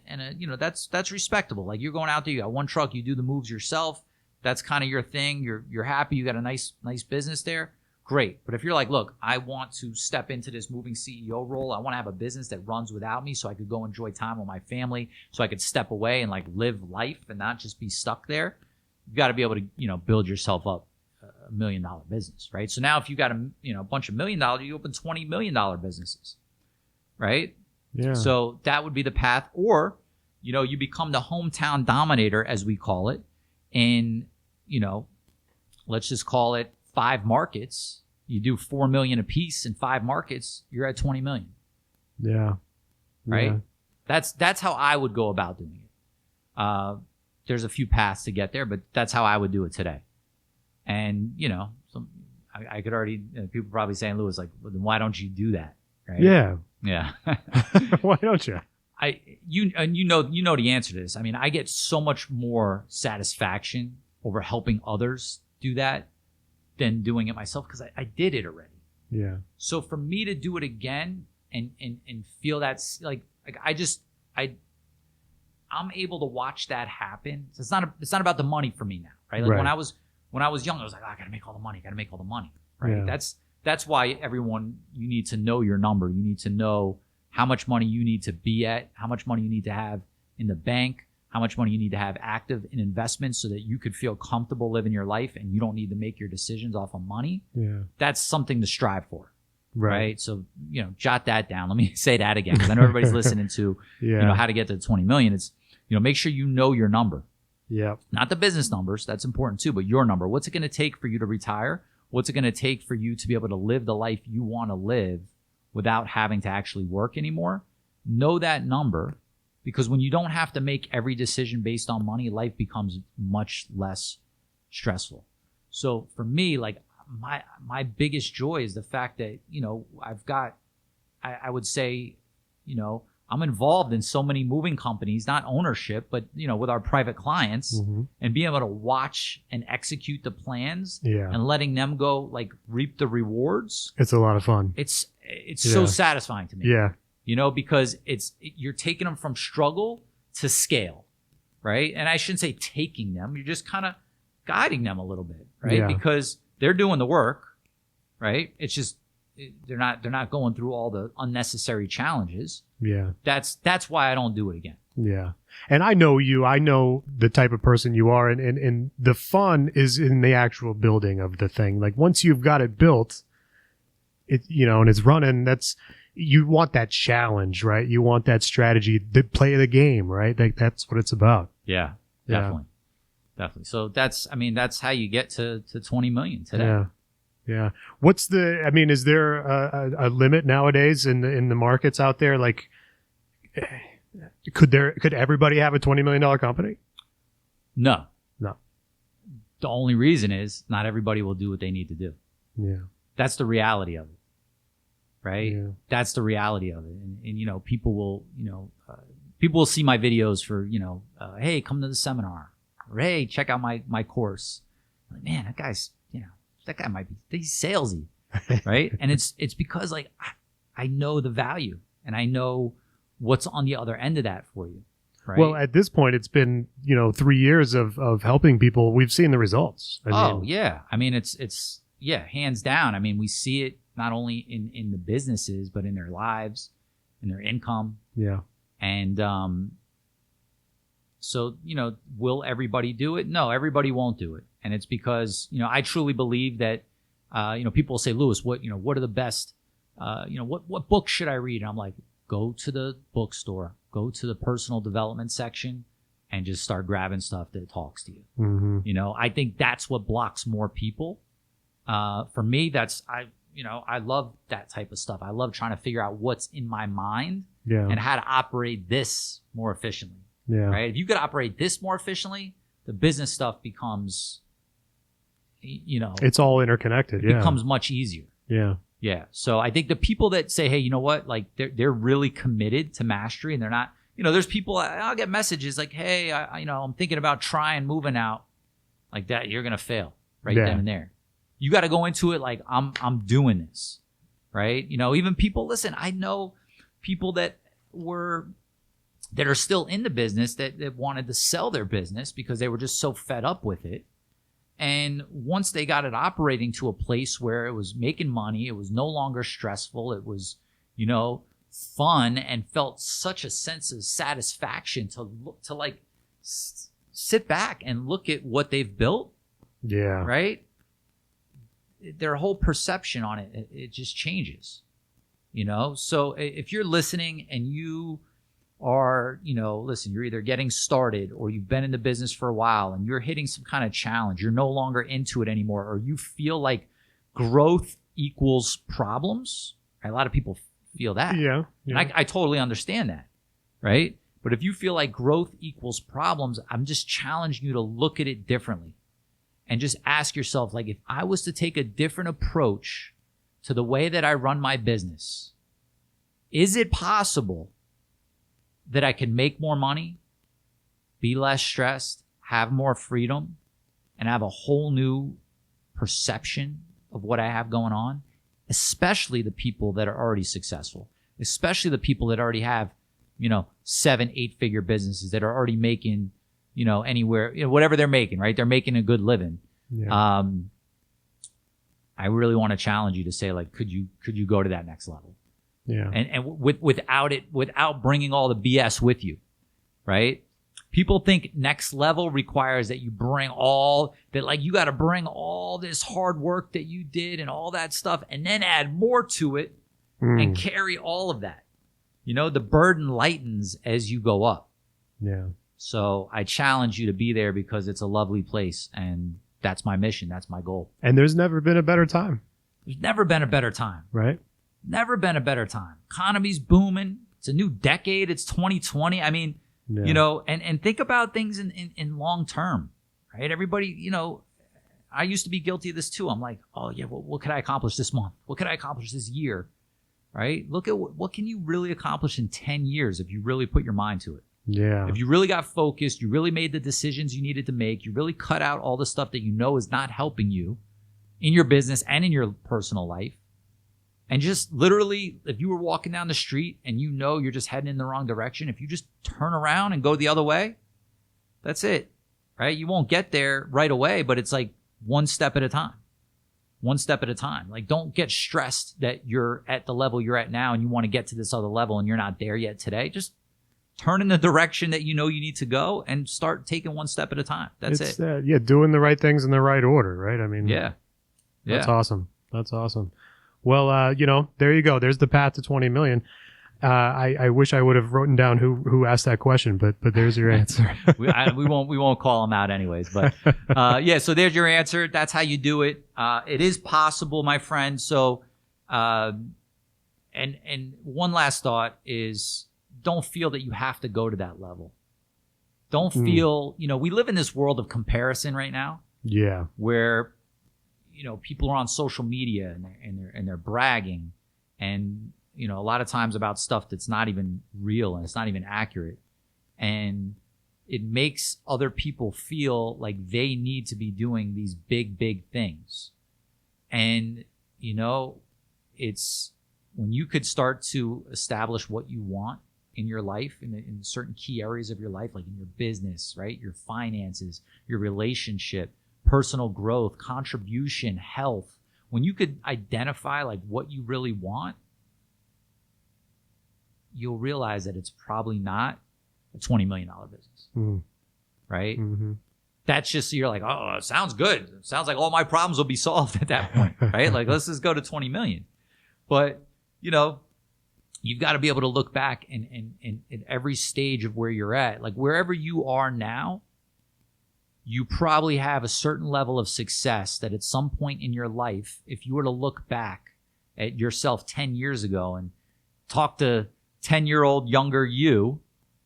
that's respectable. Like you're going out there, you got one truck, you do the moves yourself. That's kind of your thing. You're happy. You got a nice business there. Great. But if you're like, look, I want to step into this moving CEO role. I want to have a business that runs without me so I could go enjoy time with my family, so I could step away and live life and not just be stuck there. You've got to be able to, build yourself up $1 million business, right? So now if you got a bunch of $1 million, you open $20 million businesses, right? Yeah. So that would be the path. Or, you become the hometown dominator, as we call it, in, let's just call it 5 markets. You do $4 million a piece in 5 markets, you're at 20 million. Yeah. Right? Yeah. That's how I would go about doing it. There's a few paths to get there, but that's how I would do it today. And, I could already, people probably saying, Louis, well, then why don't you do that? Right? Yeah. Yeah. Why don't you? You know the answer to this. I mean, I get so much more satisfaction over helping others do that than doing it myself because I did it already. Yeah. So for me to do it again and feel that's like I'm able to watch that happen. So it's not about the money for me now, right? Like when I was young, I was like, I gotta make all the money, right? Yeah. That's why you need to know your number. You need to know how much money you need to be at, how much money you need to have in the bank, how much money you need to have active in investments so that you could feel comfortable living your life and you don't need to make your decisions off of money. Yeah. That's something to strive for. Right. Right. So, jot that down. Let me say that again, because I know everybody's listening to, how to get to 20 million. It's, make sure you know your number. Yeah. Not the business numbers. That's important too, but your number. What's it going to take for you to retire? What's it going to take for you to be able to live the life you want to live without having to actually work anymore? Know that number, because when you don't have to make every decision based on money, life becomes much less stressful. So for me, like my biggest joy is the fact that, I've got, I would say, I'm involved in so many moving companies, not ownership, but, with our private clients, and being able to watch and execute the plans and letting them go, like, reap the rewards. It's a lot of fun. It's so satisfying to me. Yeah. Because you're taking them from struggle to scale, right? And I shouldn't say taking them. You're just kind of guiding them a little bit, right? Yeah. Because they're doing the work, right? It's just, they're not going through all the unnecessary challenges. Yeah. That's why I don't do it again. Yeah. And I know you. I know the type of person you are, and the fun is in the actual building of the thing. Like once you've got it built, and it's running, you want that challenge, right? You want that strategy, the play of the game, right? Like that's what it's about. Yeah, definitely. Definitely. So that's how you get to 20 million today. Yeah. Yeah. Is there a limit nowadays in the markets out there? Like, could everybody have a $20 million company? No. No. The only reason is not everybody will do what they need to do. Yeah. That's the reality of it. Right. Yeah. That's the reality of it. And people will see my videos for, hey, come to the seminar, or hey, check out my course. I'm like, man, that guy might be, he's salesy, right? And it's because like I know the value and I know what's on the other end of that for you, right? Well, at this point, it's been 3 years of helping people. We've seen the results. Yeah, it's hands down. We see it not only in the businesses but in their lives, in their income. Yeah, and so will everybody do it? No, everybody won't do it. And it's because, I truly believe that, people will say, Louis, what are the best, what books should I read? And I'm like, go to the bookstore, go to the personal development section and just start grabbing stuff that talks to you. Mm-hmm. I think that's what blocks more people. For me, I love that type of stuff. I love trying to figure out what's in my mind and how to operate this more efficiently. Yeah. Right. If you could operate this more efficiently, the business stuff becomes, it's all interconnected. It becomes much easier. Yeah. Yeah. So I think the people that say, hey, you know what, like they're really committed to mastery and they're not, there's people, I'll get messages like, hey, I'm thinking about trying moving out like that. You're going to fail right then and there. You got to go into it like I'm doing this. Right. Even people, listen, I know people that are still in the business that wanted to sell their business because they were just so fed up with it. And once they got it operating to a place where it was making money, it was no longer stressful, it was, fun, and felt such a sense of satisfaction to like sit back and look at what they've built. Yeah. Right? Their whole perception on it just changes. So if you're listening and you are, listen, you're either getting started or you've been in the business for a while and you're hitting some kind of challenge, you're no longer into it anymore, or you feel like growth equals problems. Right? A lot of people feel that. Yeah. And I totally understand that. Right? But if you feel like growth equals problems, I'm just challenging you to look at it differently and just ask yourself, like, if I was to take a different approach to the way that I run my business, is it possible that I can make more money, be less stressed, have more freedom, and have a whole new perception of what I have going on? especially the people that are already successful, especially the people that already have, 7-8 figure businesses that are already making, anywhere, whatever they're making, right? They're making a good living. Yeah. I really want to challenge you to say, like, could you go to that next level? Yeah. And without bringing all the BS with you, right? People think next level requires that you bring all that, like, you got to bring all this hard work that you did and all that stuff, and then add more to it and carry all of that. The burden lightens as you go up. Yeah. So I challenge you to be there because it's a lovely place, and that's my mission. That's my goal. And there's never been a better time. There's never been a better time. Right. Never been a better time. Economy's booming. It's a new decade. It's 2020. I mean, and think about things in long term, right? Everybody, I used to be guilty of this too. I'm like, oh yeah, well, what could I accomplish this month? What could I accomplish this year? Right? Look at what can you really accomplish in 10 years if you really put your mind to it. Yeah. If you really got focused, you really made the decisions you needed to make, you really cut out all the stuff that is not helping you in your business and in your personal life. And just literally, if you were walking down the street and you're just heading in the wrong direction, if you just turn around and go the other way, that's it, right? You won't get there right away, but it's like one step at a time. One step at a time. Like, don't get stressed that you're at the level you're at now and you want to get to this other level and you're not there yet today. Just turn in the direction that you need to go and start taking one step at a time. That's it. Doing the right things in the right order, right? I mean, yeah. That's awesome. That's awesome. Well, there you go. There's the path to 20 million. I wish I would have written down who asked that question, but there's your answer. we won't call them out anyways, but so there's your answer. That's how you do it. It is possible, my friend. So, and one last thought is, don't feel that you have to go to that level. Don't feel, we live in this world of comparison right now. Yeah. Where, people are on social media and they're bragging and, a lot of times about stuff that's not even real and it's not even accurate. And it makes other people feel like they need to be doing these big, big things. And, it's when you could start to establish what you want in your life, in certain key areas of your life, like in your business, right? Your finances, your relationship, personal growth, contribution, health. When you could identify like what you really want, you'll realize that it's probably not a $20 million business, right? Mm-hmm. That's just, you're like, oh, it sounds good. It sounds like all my problems will be solved at that point, right? Like, let's just go to 20 million. But, you've got to be able to look back and at every stage of where you're at, like wherever you are now, you probably have a certain level of success that at some point in your life, if you were to look back at yourself 10 years ago and talk to 10-year-old younger you,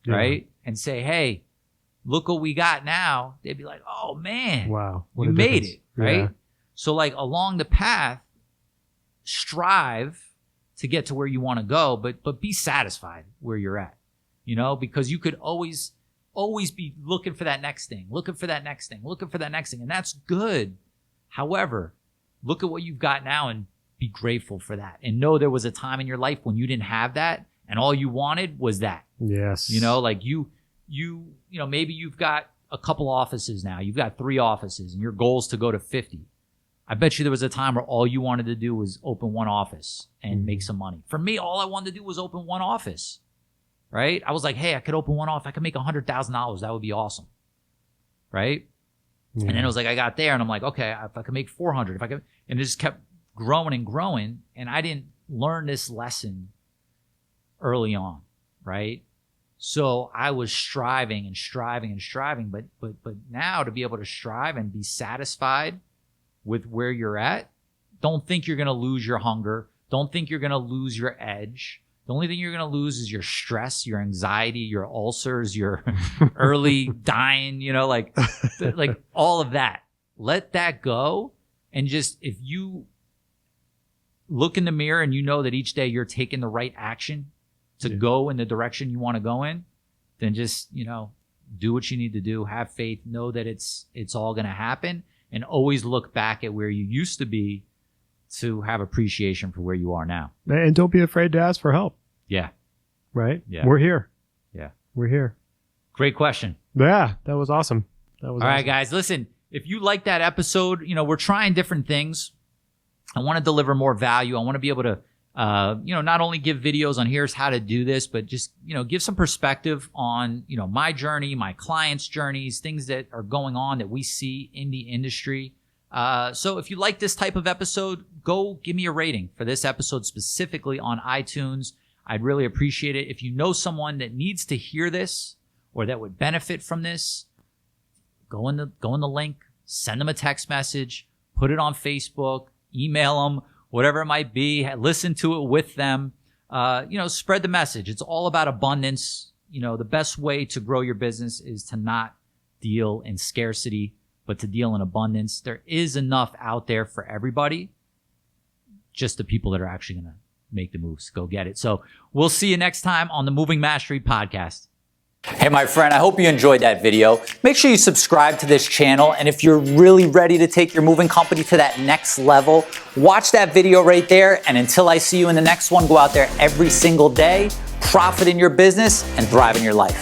right? And say, hey, look what we got now. They'd be like, oh man, wow, you made it, right? Yeah. So like along the path, strive to get to where you want to go, but be satisfied where you're at, because you could always be looking for that next thing, and that's good. However, look at what you've got now and be grateful for that, and know there was a time in your life when you didn't have that, and all you wanted was that. Yes. Like you maybe you've got a couple offices now, you've got 3 offices, and your goal is to go to 50. I bet you there was a time where all you wanted to do was open one office and make some money. For me, all I wanted to do was open one office. Right? I was like, hey, I could open one off. I could make $100,000. That would be awesome. Right? Yeah. And then it was like, I got there and I'm like, okay, if I could make 400, and it just kept growing and growing. And I didn't learn this lesson early on. Right? So I was striving, but now to be able to strive and be satisfied with where you're at, don't think you're going to lose your hunger. Don't think you're going to lose your edge. The only thing you're going to lose is your stress, your anxiety, your ulcers, your early dying, like all of that. Let that go. And just, if you look in the mirror and you know that each day you're taking the right action to go in the direction you want to go in, then just, do what you need to do. Have faith. Know that it's all going to happen. And always look back at where you used to be to have appreciation for where you are now. And don't be afraid to ask for help. Yeah. Right? Yeah. We're here. Yeah. We're here. Great question. Yeah, that was awesome. All right, guys, listen, if you like that episode, we're trying different things. I want to deliver more value. I want to be able to, not only give videos on here's how to do this, but just, give some perspective on, my journey, my clients' journeys, things that are going on that we see in the industry. So if you like this type of episode, go give me a rating for this episode specifically on iTunes. I'd really appreciate it. If you know someone that needs to hear this or that would benefit from this, go in the link, send them a text message, put it on Facebook, email them, whatever it might be, listen to it with them, spread the message. It's all about abundance. The best way to grow your business is to not deal in scarcity, but to deal in abundance. There is enough out there for everybody, just the people that are actually going to make the moves. Go get it. So we'll see you next time on the Moving Mastery Podcast. Hey, my friend, I hope you enjoyed that video. Make sure you subscribe to this channel. And if you're really ready to take your moving company to that next level, watch that video right there. And until I see you in the next one, go out there every single day, profit in your business, and thrive in your life.